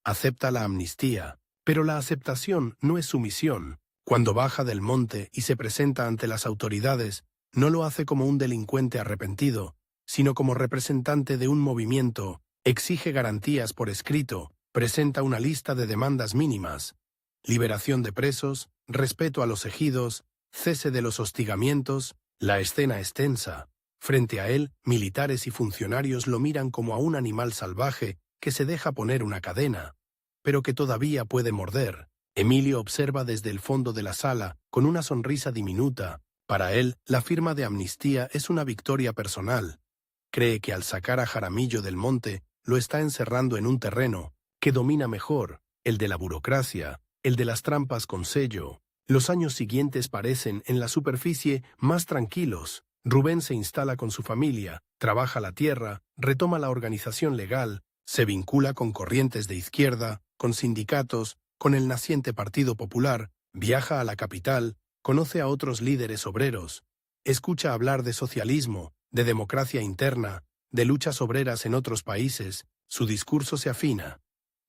Acepta la amnistía, pero la aceptación no es sumisión. Cuando baja del monte y se presenta ante las autoridades, no lo hace como un delincuente arrepentido, sino como representante de un movimiento, exige garantías por escrito, presenta una lista de demandas mínimas: liberación de presos, respeto a los ejidos, cese de los hostigamientos. La escena es tensa. Frente a él, militares y funcionarios lo miran como a un animal salvaje que se deja poner una cadena, pero que todavía puede morder. Emilio observa desde el fondo de la sala, con una sonrisa diminuta. Para él, la firma de amnistía es una victoria personal. Cree que al sacar a Jaramillo del monte, lo está encerrando en un terreno que domina mejor, el de la burocracia, el de las trampas con sello. Los años siguientes parecen, en la superficie, más tranquilos. Rubén se instala con su familia, trabaja la tierra, retoma la organización legal, se vincula con corrientes de izquierda, con sindicatos, con el naciente Partido Popular, viaja a la capital, conoce a otros líderes obreros, escucha hablar de socialismo, de democracia interna, de luchas obreras en otros países. Su discurso se afina.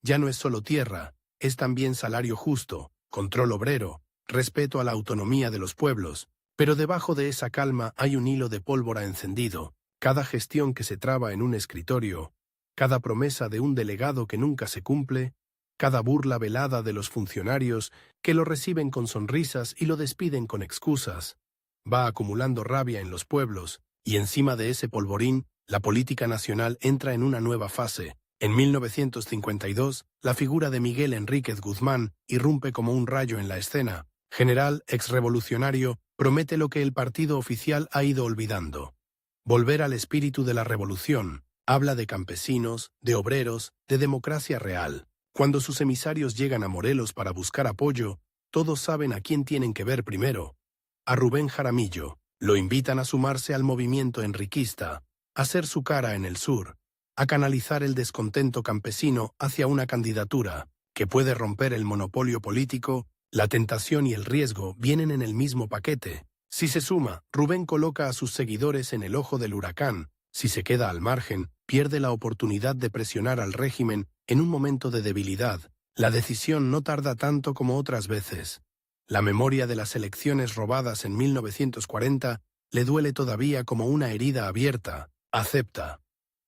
Ya no es solo tierra, es también salario justo, control obrero, respeto a la autonomía de los pueblos. Pero debajo de esa calma hay un hilo de pólvora encendido. Cada gestión que se traba en un escritorio, cada promesa de un delegado que nunca se cumple, cada burla velada de los funcionarios que lo reciben con sonrisas y lo despiden con excusas, va acumulando rabia en los pueblos, y encima de ese polvorín, la política nacional entra en una nueva fase. En 1952, la figura de Miguel Enríquez Guzmán irrumpe como un rayo en la escena. General, exrevolucionario, promete lo que el partido oficial ha ido olvidando: volver al espíritu de la revolución. Habla de campesinos, de obreros, de democracia real. Cuando sus emisarios llegan a Morelos para buscar apoyo, todos saben a quién tienen que ver primero: a Rubén Jaramillo. Lo invitan a sumarse al movimiento enriquista, a ser su cara en el sur, a canalizar el descontento campesino hacia una candidatura que puede romper el monopolio político. La tentación y el riesgo vienen en el mismo paquete. Si se suma, Rubén coloca a sus seguidores en el ojo del huracán. Si se queda al margen, pierde la oportunidad de presionar al régimen en un momento de debilidad. La decisión no tarda tanto como otras veces. La memoria de las elecciones robadas en 1940 le duele todavía como una herida abierta. Acepta.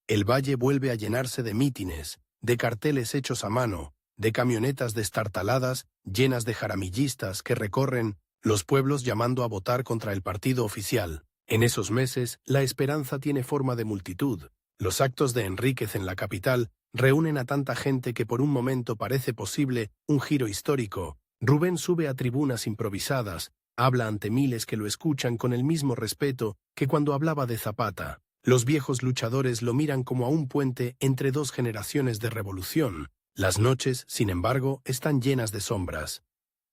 El valle vuelve a llenarse de mítines, de carteles hechos a mano, de camionetas destartaladas llenas de jaramillistas que recorren los pueblos llamando a votar contra el partido oficial. En esos meses, la esperanza tiene forma de multitud. Los actos de Enríquez en la capital reúnen a tanta gente que por un momento parece posible un giro histórico. Rubén sube a tribunas improvisadas, habla ante miles que lo escuchan con el mismo respeto que cuando hablaba de Zapata. Los viejos luchadores lo miran como a un puente entre dos generaciones de revolución. Las noches, sin embargo, están llenas de sombras.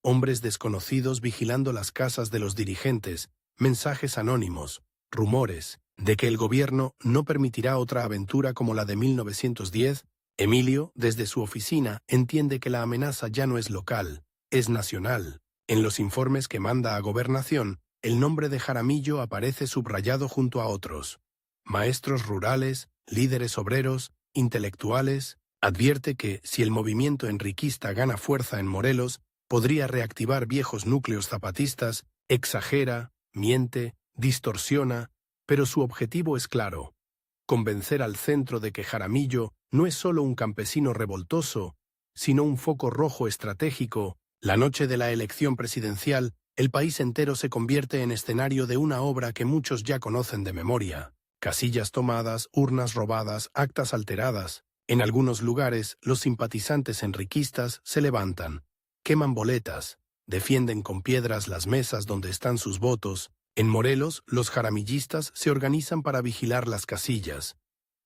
Hombres desconocidos vigilando las casas de los dirigentes, mensajes anónimos, rumores, de que el gobierno no permitirá otra aventura como la de 1910, Emilio, desde su oficina, entiende que la amenaza ya no es local, es nacional. En los informes que manda a Gobernación, el nombre de Jaramillo aparece subrayado junto a otros. Maestros rurales, líderes obreros, intelectuales. Advierte que, si el movimiento enriquista gana fuerza en Morelos, podría reactivar viejos núcleos zapatistas, exagera, miente, distorsiona, pero su objetivo es claro: convencer al centro de que Jaramillo no es solo un campesino revoltoso, sino un foco rojo estratégico. La noche de la elección presidencial, el país entero se convierte en escenario de una obra que muchos ya conocen de memoria. Casillas tomadas, urnas robadas, actas alteradas. En algunos lugares, los simpatizantes enriquistas se levantan, queman boletas, defienden con piedras las mesas donde están sus votos. En Morelos, los jaramillistas se organizan para vigilar las casillas.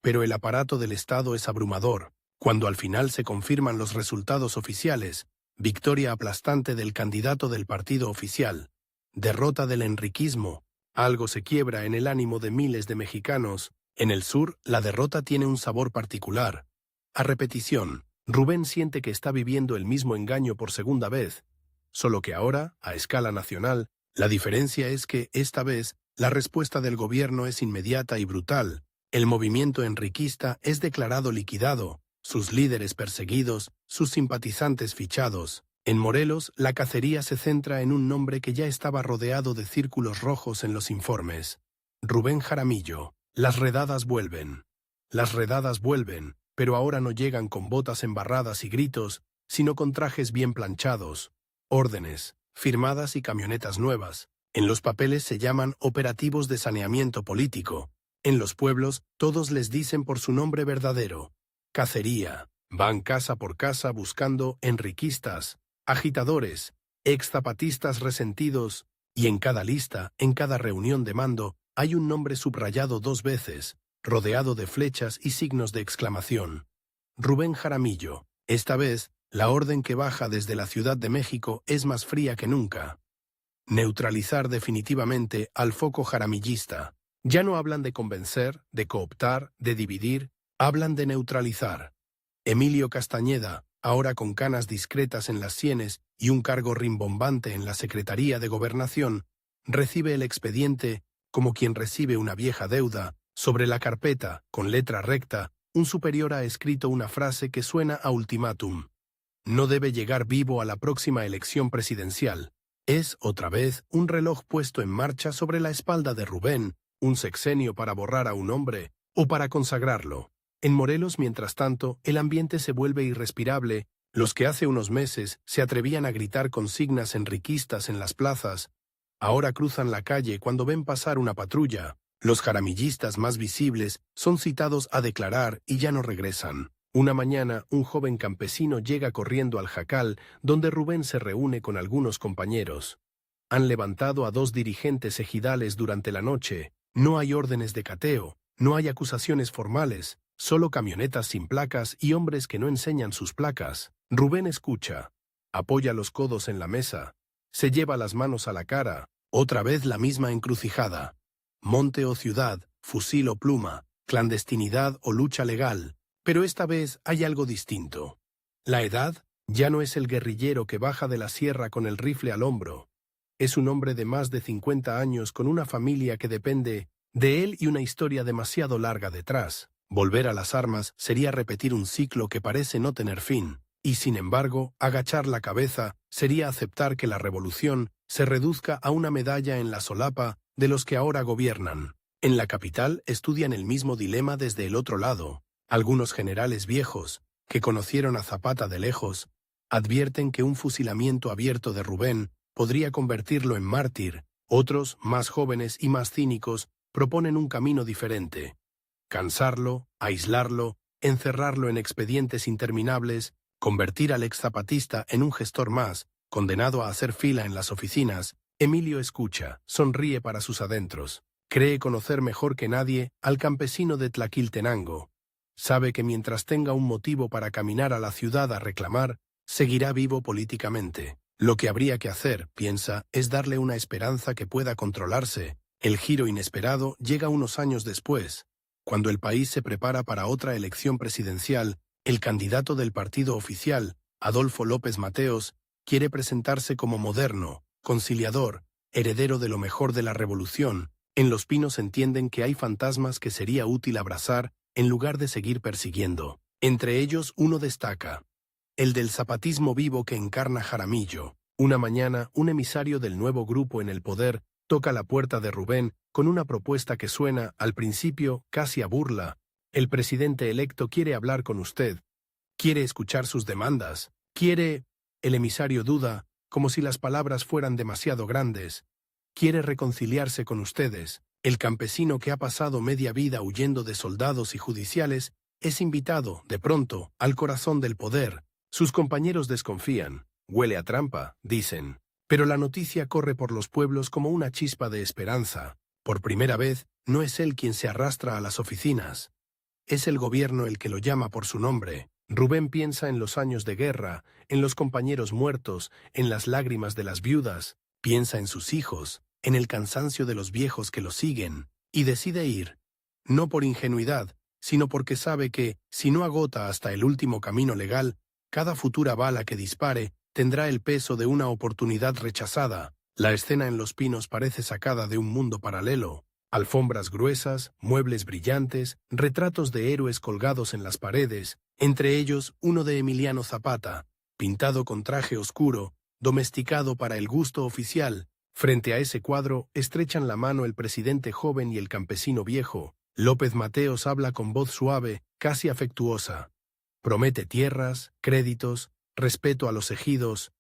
Pero el aparato del Estado es abrumador. Cuando al final se confirman los resultados oficiales, victoria aplastante del candidato del partido oficial, derrota del enriquismo, algo se quiebra en el ánimo de miles de mexicanos. En el sur, la derrota tiene un sabor particular. A repetición, Rubén siente que está viviendo el mismo engaño por segunda vez, solo que ahora, a escala nacional, la diferencia es que, esta vez, la respuesta del gobierno es inmediata y brutal. El movimiento enriquista es declarado liquidado, sus líderes perseguidos, sus simpatizantes fichados. En Morelos, la cacería se centra en un nombre que ya estaba rodeado de círculos rojos en los informes: Rubén Jaramillo. Las redadas vuelven. Las redadas vuelven, pero ahora no llegan con botas embarradas y gritos, sino con trajes bien planchados, órdenes, firmadas y camionetas nuevas. En los papeles se llaman operativos de saneamiento político. En los pueblos, todos les dicen por su nombre verdadero: cacería. Van casa por casa buscando enriquistas, agitadores, exzapatistas resentidos, y en cada lista, en cada reunión de mando, hay un nombre subrayado 2 veces, rodeado de flechas y signos de exclamación: Rubén Jaramillo. Esta vez, la orden que baja desde la Ciudad de México es más fría que nunca. Neutralizar definitivamente al foco jaramillista. Ya no hablan de convencer, de cooptar, de dividir, hablan de neutralizar. Emilio Castañeda, ahora con canas discretas en las sienes y un cargo rimbombante en la Secretaría de Gobernación, recibe el expediente como quien recibe una vieja deuda. Sobre la carpeta, con letra recta, un superior ha escrito una frase que suena a ultimátum. No debe llegar vivo a la próxima elección presidencial. Es, otra vez, un reloj puesto en marcha sobre la espalda de Rubén, un sexenio para borrar a un hombre, o para consagrarlo. En Morelos, mientras tanto, el ambiente se vuelve irrespirable. Los que hace unos meses se atrevían a gritar consignas enriquistas en las plazas, ahora cruzan la calle cuando ven pasar una patrulla. Los jaramillistas más visibles son citados a declarar y ya no regresan. Una mañana, un joven campesino llega corriendo al jacal, donde Rubén se reúne con algunos compañeros. Han levantado a 2 dirigentes ejidales durante la noche. No hay órdenes de cateo, no hay acusaciones formales, solo camionetas sin placas y hombres que no enseñan sus placas. Rubén escucha, apoya los codos en la mesa, se lleva las manos a la cara. Otra vez la misma encrucijada. Monte o ciudad, fusil o pluma, clandestinidad o lucha legal. Pero esta vez hay algo distinto. La edad ya no es el guerrillero que baja de la sierra con el rifle al hombro. Es un hombre de más de 50 años con una familia que depende de él y una historia demasiado larga detrás. Volver a las armas sería repetir un ciclo que parece no tener fin, y sin embargo, agachar la cabeza sería aceptar que la revolución se reduzca a una medalla en la solapa de los que ahora gobiernan. En la capital estudian el mismo dilema desde el otro lado. Algunos generales viejos, que conocieron a Zapata de lejos, advierten que un fusilamiento abierto de Rubén podría convertirlo en mártir. Otros, más jóvenes y más cínicos, proponen un camino diferente: cansarlo, aislarlo, encerrarlo en expedientes interminables, convertir al exzapatista en un gestor más, condenado a hacer fila en las oficinas. Emilio escucha, sonríe para sus adentros. Cree conocer mejor que nadie al campesino de Tlaquiltenango. Sabe que mientras tenga un motivo para caminar a la ciudad a reclamar, seguirá vivo políticamente. Lo que habría que hacer, piensa, es darle una esperanza que pueda controlarse. El giro inesperado llega unos años después. Cuando el país se prepara para otra elección presidencial, el candidato del partido oficial, Adolfo López Mateos, quiere presentarse como moderno, conciliador, heredero de lo mejor de la revolución. En Los Pinos entienden que hay fantasmas que sería útil abrazar en lugar de seguir persiguiendo. Entre ellos uno destaca: el del zapatismo vivo que encarna Jaramillo. Una mañana, un emisario del nuevo grupo en el poder toca la puerta de Rubén con una propuesta que suena, al principio, casi a burla. El presidente electo quiere hablar con usted. Quiere escuchar sus demandas. Quiere... El emisario duda, como si las palabras fueran demasiado grandes. Quiere reconciliarse con ustedes. El campesino que ha pasado media vida huyendo de soldados y judiciales es invitado, de pronto, al corazón del poder. Sus compañeros desconfían. Huele a trampa, dicen. Pero la noticia corre por los pueblos como una chispa de esperanza. Por primera vez, no es él quien se arrastra a las oficinas. Es el gobierno el que lo llama por su nombre. Rubén piensa en los años de guerra, en los compañeros muertos, en las lágrimas de las viudas. Piensa en sus hijos, en el cansancio de los viejos que lo siguen, y decide ir. No por ingenuidad, sino porque sabe que, si no agota hasta el último camino legal, cada futura bala que dispare tendrá el peso de una oportunidad rechazada. La escena en Los Pinos parece sacada de un mundo paralelo. Alfombras gruesas, muebles brillantes, retratos de héroes colgados en las paredes, entre ellos uno de Emiliano Zapata, pintado con traje oscuro, domesticado para el gusto oficial. Frente a ese cuadro estrechan la mano el presidente joven y el campesino viejo. López Mateos habla con voz suave, casi afectuosa. Promete tierras, créditos, respeto a los ejidos,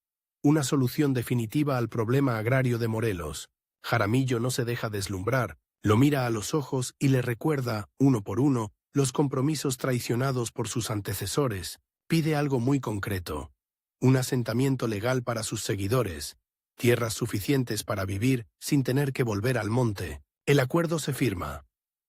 una solución definitiva al problema agrario de Morelos. Jaramillo no se deja deslumbrar, lo mira a los ojos y le recuerda, uno por uno, los compromisos traicionados por sus antecesores. Pide algo muy concreto: un asentamiento legal para sus seguidores, tierras suficientes para vivir sin tener que volver al monte. El acuerdo se firma.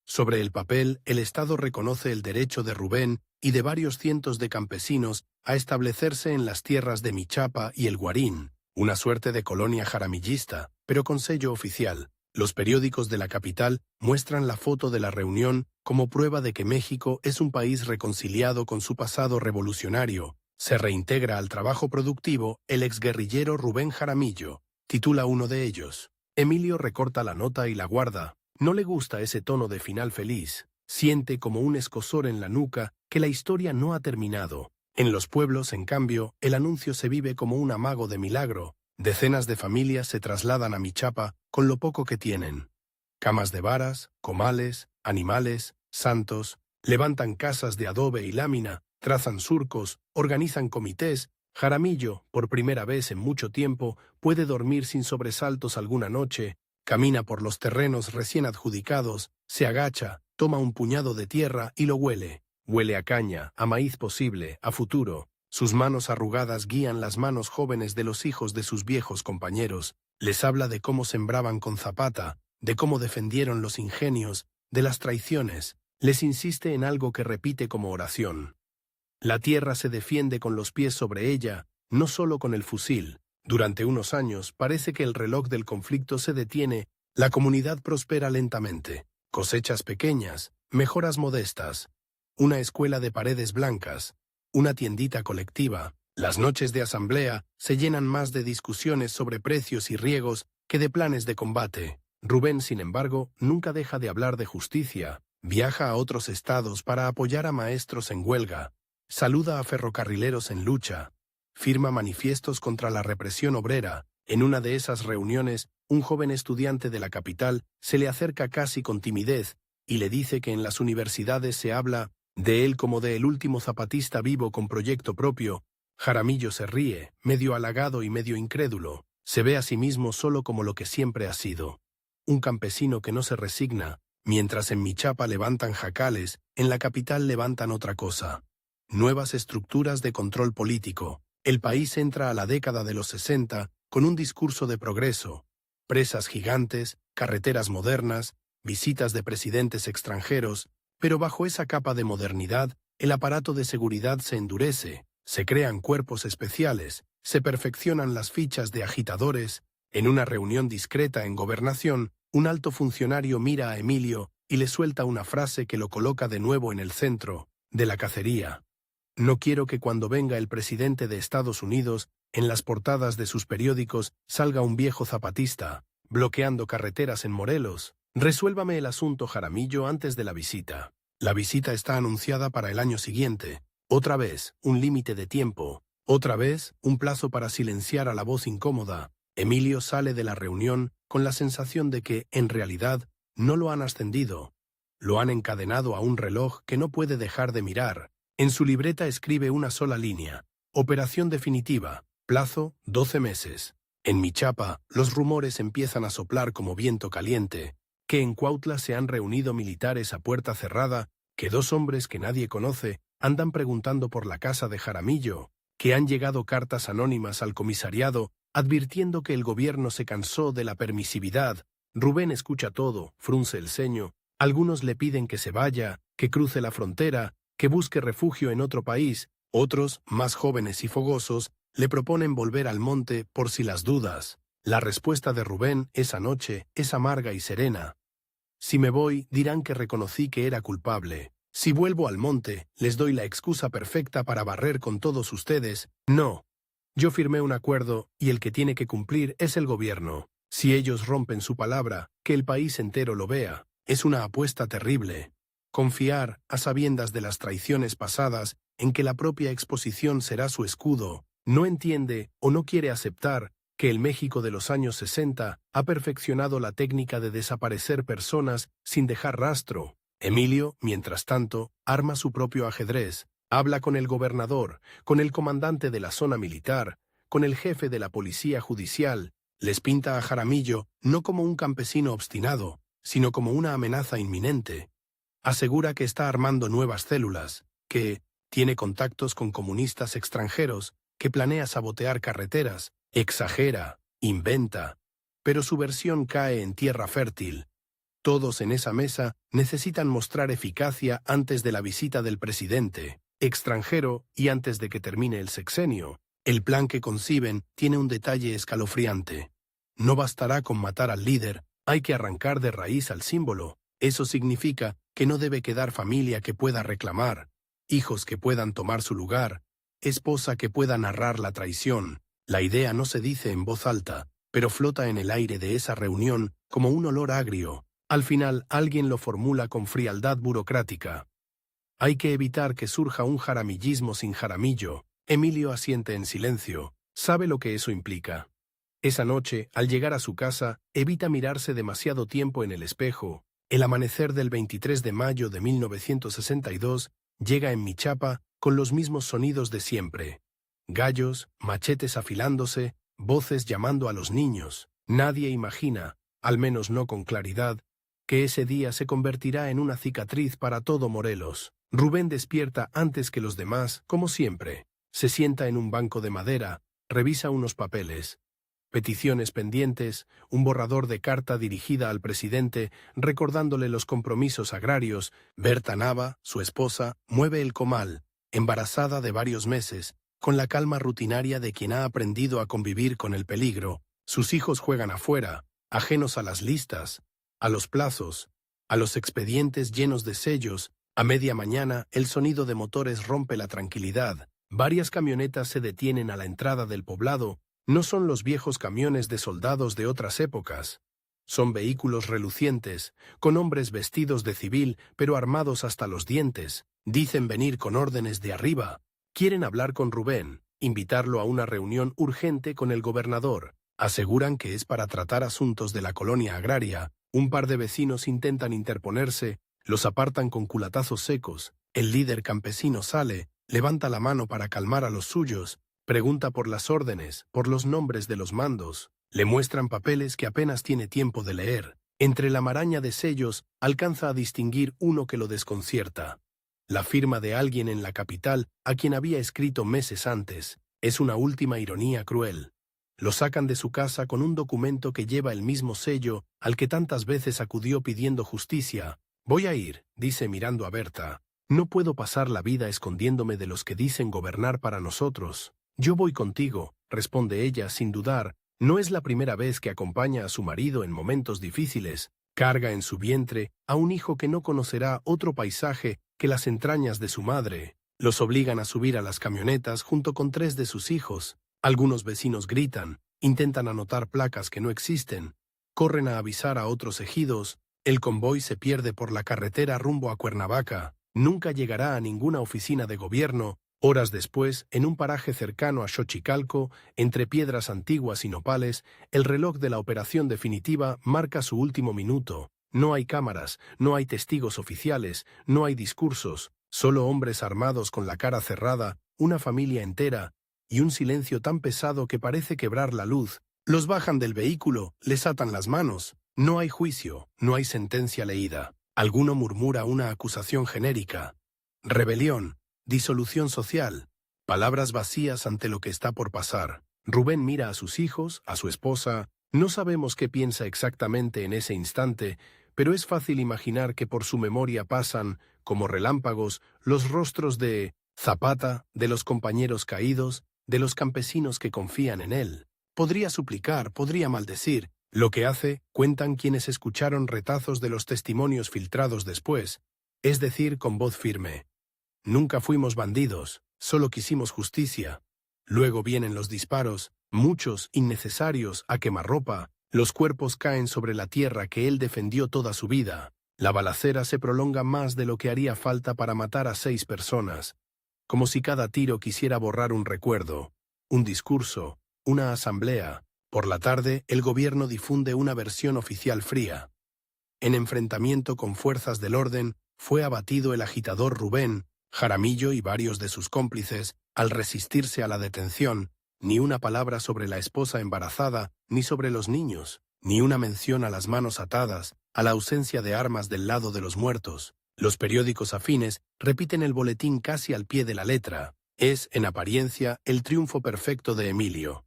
Sobre el papel, el Estado reconoce el derecho de Rubén y de varios cientos de campesinos a establecerse en las tierras de Michapa y el Guarín, una suerte de colonia jaramillista, pero con sello oficial. Los periódicos de la capital muestran la foto de la reunión como prueba de que México es un país reconciliado con su pasado revolucionario. Se reintegra al trabajo productivo el exguerrillero Rubén Jaramillo, titula uno de ellos. Emilio recorta la nota y la guarda. No le gusta ese tono de final feliz. Siente como un escozor en la nuca que la historia no ha terminado. En los pueblos, en cambio, el anuncio se vive como un amago de milagro. Decenas de familias se trasladan a Michapa con lo poco que tienen. Camas de varas, comales, animales, santos, levantan casas de adobe y lámina, trazan surcos, organizan comités. Jaramillo, por primera vez en mucho tiempo, puede dormir sin sobresaltos alguna noche. Camina por los terrenos recién adjudicados, se agacha, toma un puñado de tierra y lo huele. Huele a caña, a maíz posible, a futuro. Sus manos arrugadas guían las manos jóvenes de los hijos de sus viejos compañeros. Les habla de cómo sembraban con Zapata, de cómo defendieron los ingenios, de las traiciones. Les insiste en algo que repite como oración. La tierra se defiende con los pies sobre ella, no solo con el fusil. Durante unos años parece que el reloj del conflicto se detiene, la comunidad prospera lentamente. Cosechas pequeñas, mejoras modestas, una escuela de paredes blancas, una tiendita colectiva. Las noches de asamblea se llenan más de discusiones sobre precios y riegos que de planes de combate. Rubén, sin embargo, nunca deja de hablar de justicia. Viaja a otros estados para apoyar a maestros en huelga. Saluda a ferrocarrileros en lucha. Firma manifiestos contra la represión obrera. En una de esas reuniones, un joven estudiante de la capital se le acerca casi con timidez y le dice que en las universidades se habla de él como de el último zapatista vivo con proyecto propio. Jaramillo se ríe, medio halagado y medio incrédulo. Se ve a sí mismo solo como lo que siempre ha sido. Un campesino que no se resigna. Mientras en Michapa levantan jacales, en la capital levantan otra cosa. Nuevas estructuras de control político. El país entra a la década de los 60 con un discurso de progreso. Presas gigantes, carreteras modernas, visitas de presidentes extranjeros, pero bajo esa capa de modernidad, el aparato de seguridad se endurece, se crean cuerpos especiales, se perfeccionan las fichas de agitadores. En una reunión discreta en Gobernación, Un alto funcionario mira a Emilio y le suelta una frase que lo coloca de nuevo en el centro de la cacería. No quiero que cuando venga el presidente de Estados Unidos, en las portadas de sus periódicos salga un viejo zapatista, bloqueando carreteras en Morelos. Resuélvame el asunto, Jaramillo, antes de la visita. La visita está anunciada para el año siguiente. Otra vez, un límite de tiempo. Otra vez, un plazo para silenciar a la voz incómoda. Emilio sale de la reunión con la sensación de que, en realidad, no lo han ascendido. Lo han encadenado a un reloj que no puede dejar de mirar. En su libreta escribe una sola línea. Operación definitiva. Plazo, 12 meses. En Michapa, los rumores empiezan a soplar como viento caliente, que en Cuautla se han reunido militares a puerta cerrada, que 2 hombres que nadie conoce andan preguntando por la casa de Jaramillo, que han llegado cartas anónimas al comisariado advirtiendo que el gobierno se cansó de la permisividad. Rubén escucha todo, frunce el ceño. Algunos le piden que se vaya, que cruce la frontera, que busque refugio en otro país. Otros, más jóvenes y fogosos, le proponen volver al monte por si las dudas. La respuesta de Rubén esa noche es amarga y serena. Si me voy, dirán que reconocí que era culpable. Si vuelvo al monte, les doy la excusa perfecta para barrer con todos ustedes. No. Yo firmé un acuerdo y el que tiene que cumplir es el gobierno. Si ellos rompen su palabra, que el país entero lo vea. Es una apuesta terrible. Confiar, a sabiendas de las traiciones pasadas, en que la propia exposición será su escudo. No entiende o no quiere aceptar que el México de los años 60 ha perfeccionado la técnica de desaparecer personas sin dejar rastro. Emilio, mientras tanto, arma su propio ajedrez. Habla con el gobernador, con el comandante de la zona militar, con el jefe de la policía judicial. Les pinta a Jaramillo no como un campesino obstinado, sino como una amenaza inminente. Asegura que está armando nuevas células, que tiene contactos con comunistas extranjeros, que planea sabotear carreteras. Exagera, inventa, pero su versión cae en tierra fértil. Todos en esa mesa necesitan mostrar eficacia antes de la visita del presidente extranjero y antes de que termine el sexenio. El plan que conciben tiene un detalle escalofriante. No bastará con matar al líder, hay que arrancar de raíz al símbolo. Eso significa que no debe quedar familia que pueda reclamar, hijos que puedan tomar su lugar, esposa que pueda narrar la traición. La idea no se dice en voz alta, pero flota en el aire de esa reunión como un olor agrio. Al final, alguien lo formula con frialdad burocrática. Hay que evitar que surja un jaramillismo sin Jaramillo. Emilio asiente en silencio. Sabe lo que eso implica. Esa noche, al llegar a su casa, evita mirarse demasiado tiempo en el espejo. El amanecer del 23 de mayo de 1962 llega en Michapa con los mismos sonidos de siempre. Gallos, machetes afilándose, voces llamando a los niños. Nadie imagina, al menos no con claridad, que ese día se convertirá en una cicatriz para todo Morelos. Rubén despierta antes que los demás, como siempre. Se sienta en un banco de madera, revisa unos papeles. Peticiones pendientes, un borrador de carta dirigida al presidente, recordándole los compromisos agrarios. Berta Nava, su esposa, mueve el comal, embarazada de varios meses, con la calma rutinaria de quien ha aprendido a convivir con el peligro. Sus hijos juegan afuera, ajenos a las listas, a los plazos, a los expedientes llenos de sellos. A media mañana, el sonido de motores rompe la tranquilidad. Varias camionetas se detienen a la entrada del poblado. No son los viejos camiones de soldados de otras épocas. Son vehículos relucientes, con hombres vestidos de civil, pero armados hasta los dientes. Dicen venir con órdenes de arriba. Quieren hablar con Rubén, invitarlo a una reunión urgente con el gobernador. Aseguran que es para tratar asuntos de la colonia agraria. Un par de vecinos intentan interponerse, los apartan con culatazos secos. El líder campesino sale, levanta la mano para calmar a los suyos, pregunta por las órdenes, por los nombres de los mandos. Le muestran papeles que apenas tiene tiempo de leer. Entre la maraña de sellos, alcanza a distinguir uno que lo desconcierta. La firma de alguien en la capital a quien había escrito meses antes. Es una última ironía cruel. Lo sacan de su casa con un documento que lleva el mismo sello al que tantas veces acudió pidiendo justicia. Voy a ir, dice mirando a Berta. No puedo pasar la vida escondiéndome de los que dicen gobernar para nosotros. Yo voy contigo, responde ella sin dudar, No es la primera vez que acompaña a su marido en momentos difíciles. Carga en su vientre a un hijo que no conocerá otro paisaje que las entrañas de su madre. Los obligan a subir a las camionetas junto con 3 de sus hijos. Algunos vecinos gritan, intentan anotar placas que no existen, corren a avisar a otros ejidos. El convoy se pierde por la carretera rumbo a Cuernavaca. Nunca llegará a ninguna oficina de gobierno. Horas después, en un paraje cercano a Xochicalco, entre piedras antiguas y nopales, el reloj de la operación definitiva marca su último minuto. No hay cámaras, no hay testigos oficiales, no hay discursos, solo hombres armados con la cara cerrada, una familia entera, y un silencio tan pesado que parece quebrar la luz. Los bajan del vehículo, les atan las manos. No hay juicio, no hay sentencia leída. Alguno murmura una acusación genérica. Rebelión. Disolución social, palabras vacías ante lo que está por pasar. Rubén mira a sus hijos, a su esposa. No sabemos qué piensa exactamente en ese instante, pero es fácil imaginar que por su memoria pasan, como relámpagos, los rostros de Zapata, de los compañeros caídos, de los campesinos que confían en él. Podría suplicar, podría maldecir. Lo que hace, cuentan quienes escucharon retazos de los testimonios filtrados después, es decir, con voz firme: nunca fuimos bandidos, solo quisimos justicia. Luego vienen los disparos, muchos, innecesarios, a quemarropa. Los cuerpos caen sobre la tierra que él defendió toda su vida. La balacera se prolonga más de lo que haría falta para matar a 6 personas. Como si cada tiro quisiera borrar un recuerdo, un discurso, una asamblea. Por la tarde, el gobierno difunde una versión oficial fría. En enfrentamiento con fuerzas del orden, fue abatido el agitador Rubén. Jaramillo y varios de sus cómplices, al resistirse a la detención, ni una palabra sobre la esposa embarazada, ni sobre los niños, ni una mención a las manos atadas, a la ausencia de armas del lado de los muertos. Los periódicos afines repiten el boletín casi al pie de la letra. Es, en apariencia, el triunfo perfecto de Emilio.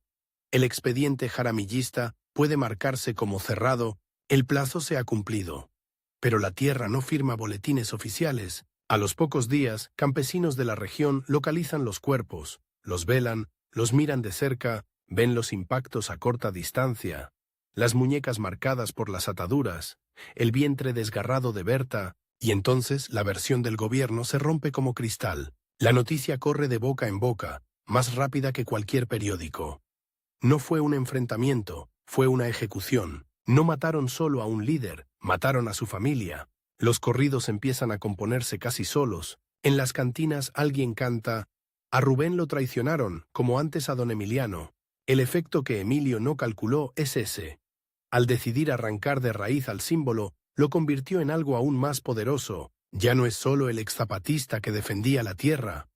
El expediente jaramillista puede marcarse como cerrado, el plazo se ha cumplido. Pero la tierra no firma boletines oficiales. A los pocos días, campesinos de la región localizan los cuerpos, los velan, los miran de cerca, ven los impactos a corta distancia, las muñecas marcadas por las ataduras, el vientre desgarrado de Berta, y entonces la versión del gobierno se rompe como cristal. La noticia corre de boca en boca, más rápida que cualquier periódico. No fue un enfrentamiento, fue una ejecución. No mataron solo a un líder, mataron a su familia. Los corridos empiezan a componerse casi solos. En las cantinas alguien canta: a Rubén lo traicionaron, como antes a don Emiliano. El efecto que Emilio no calculó es ese. Al decidir arrancar de raíz al símbolo, lo convirtió en algo aún más poderoso. Ya no es solo el exzapatista que defendía la tierra.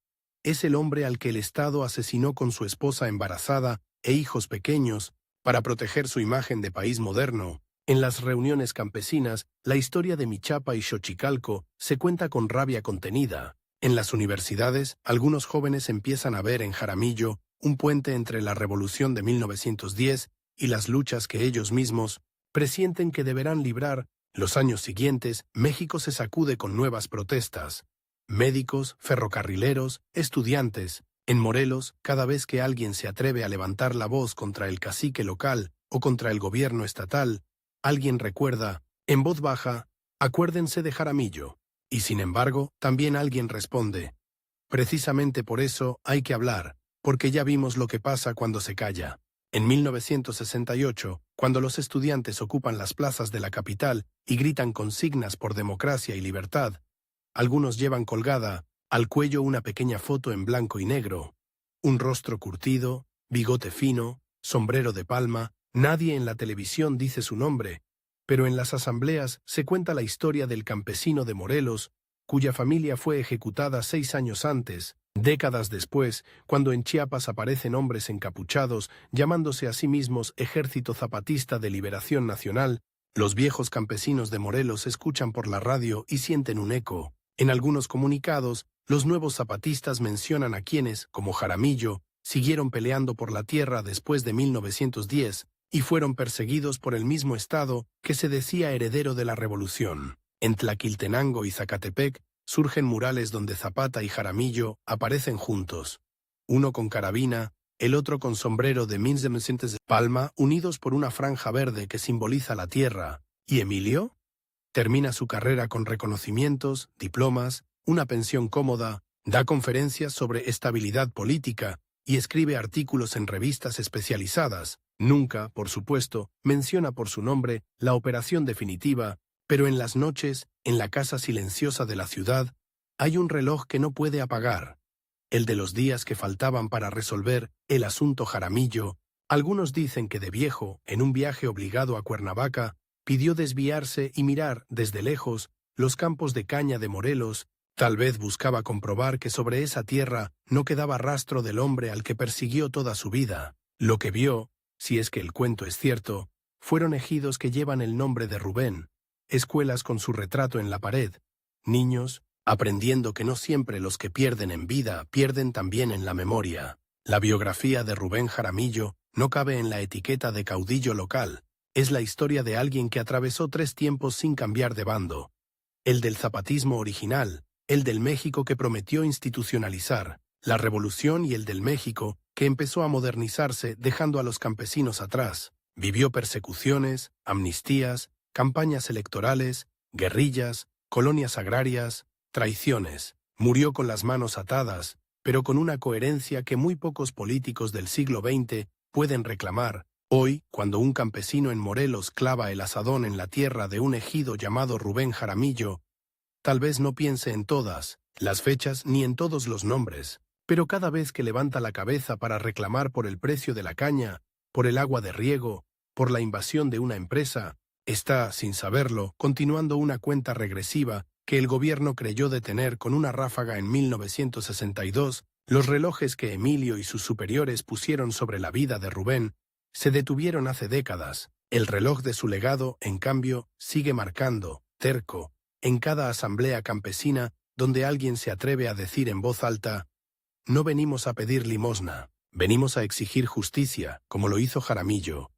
Es el hombre al que el Estado asesinó con su esposa embarazada e hijos pequeños para proteger su imagen de país moderno. En las reuniones campesinas, la historia de Michapa y Xochicalco se cuenta con rabia contenida. En las universidades, algunos jóvenes empiezan a ver en Jaramillo un puente entre la revolución de 1910 y las luchas que ellos mismos presienten que deberán librar. Los años siguientes, México se sacude con nuevas protestas. Médicos, ferrocarrileros, estudiantes. En Morelos, cada vez que alguien se atreve a levantar la voz contra el cacique local o contra el gobierno estatal, alguien recuerda, en voz baja: acuérdense de Jaramillo. Y sin embargo, también alguien responde: precisamente por eso hay que hablar, porque ya vimos lo que pasa cuando se calla. En 1968, cuando los estudiantes ocupan las plazas de la capital y gritan consignas por democracia y libertad, algunos llevan colgada al cuello una pequeña foto en blanco y negro. Un rostro curtido, bigote fino, sombrero de palma. Nadie en la televisión dice su nombre, pero en las asambleas se cuenta la historia del campesino de Morelos, cuya familia fue ejecutada 6 años antes. Décadas después, cuando en Chiapas aparecen hombres encapuchados llamándose a sí mismos Ejército Zapatista de Liberación Nacional, los viejos campesinos de Morelos escuchan por la radio y sienten un eco. En algunos comunicados, los nuevos zapatistas mencionan a quienes, como Jaramillo, siguieron peleando por la tierra después de 1910, y fueron perseguidos por el mismo Estado que se decía heredero de la revolución. En Tlaquiltenango y Zacatepec surgen murales donde Zapata y Jaramillo aparecen juntos, uno con carabina, el otro con sombrero de palma, unidos por una franja verde que simboliza la tierra. ¿Y Emilio? Termina su carrera con reconocimientos, diplomas, una pensión cómoda, da conferencias sobre estabilidad política y escribe artículos en revistas especializadas. Nunca, por supuesto, menciona por su nombre la operación definitiva, pero en las noches, en la casa silenciosa de la ciudad, hay un reloj que no puede apagar. El de los días que faltaban para resolver el asunto Jaramillo. Algunos dicen que de viejo, en un viaje obligado a Cuernavaca, pidió desviarse y mirar, desde lejos, los campos de caña de Morelos. Tal vez buscaba comprobar que sobre esa tierra no quedaba rastro del hombre al que persiguió toda su vida. Lo que vio, si es que el cuento es cierto, fueron ejidos que llevan el nombre de Rubén, escuelas con su retrato en la pared, niños aprendiendo que no siempre los que pierden en vida pierden también en la memoria. La biografía de Rubén Jaramillo no cabe en la etiqueta de caudillo local. Es la historia de alguien que atravesó 3 tiempos sin cambiar de bando. El del zapatismo original, el del México que prometió institucionalizar, la revolución, y el del México que empezó a modernizarse dejando a los campesinos atrás. Vivió persecuciones, amnistías, campañas electorales, guerrillas, colonias agrarias, traiciones. Murió con las manos atadas, pero con una coherencia que muy pocos políticos del siglo XX pueden reclamar. Hoy, cuando un campesino en Morelos clava el asadón en la tierra de un ejido llamado Rubén Jaramillo, tal vez no piense en todas las fechas ni en todos los nombres, pero cada vez que levanta la cabeza para reclamar por el precio de la caña, por el agua de riego, por la invasión de una empresa, está, sin saberlo, continuando una cuenta regresiva que el gobierno creyó detener con una ráfaga en 1962. Los relojes que Emilio y sus superiores pusieron sobre la vida de Rubén se detuvieron hace décadas. El reloj de su legado, en cambio, sigue marcando, terco, en cada asamblea campesina donde alguien se atreve a decir en voz alta: no venimos a pedir limosna, venimos a exigir justicia, como lo hizo Jaramillo.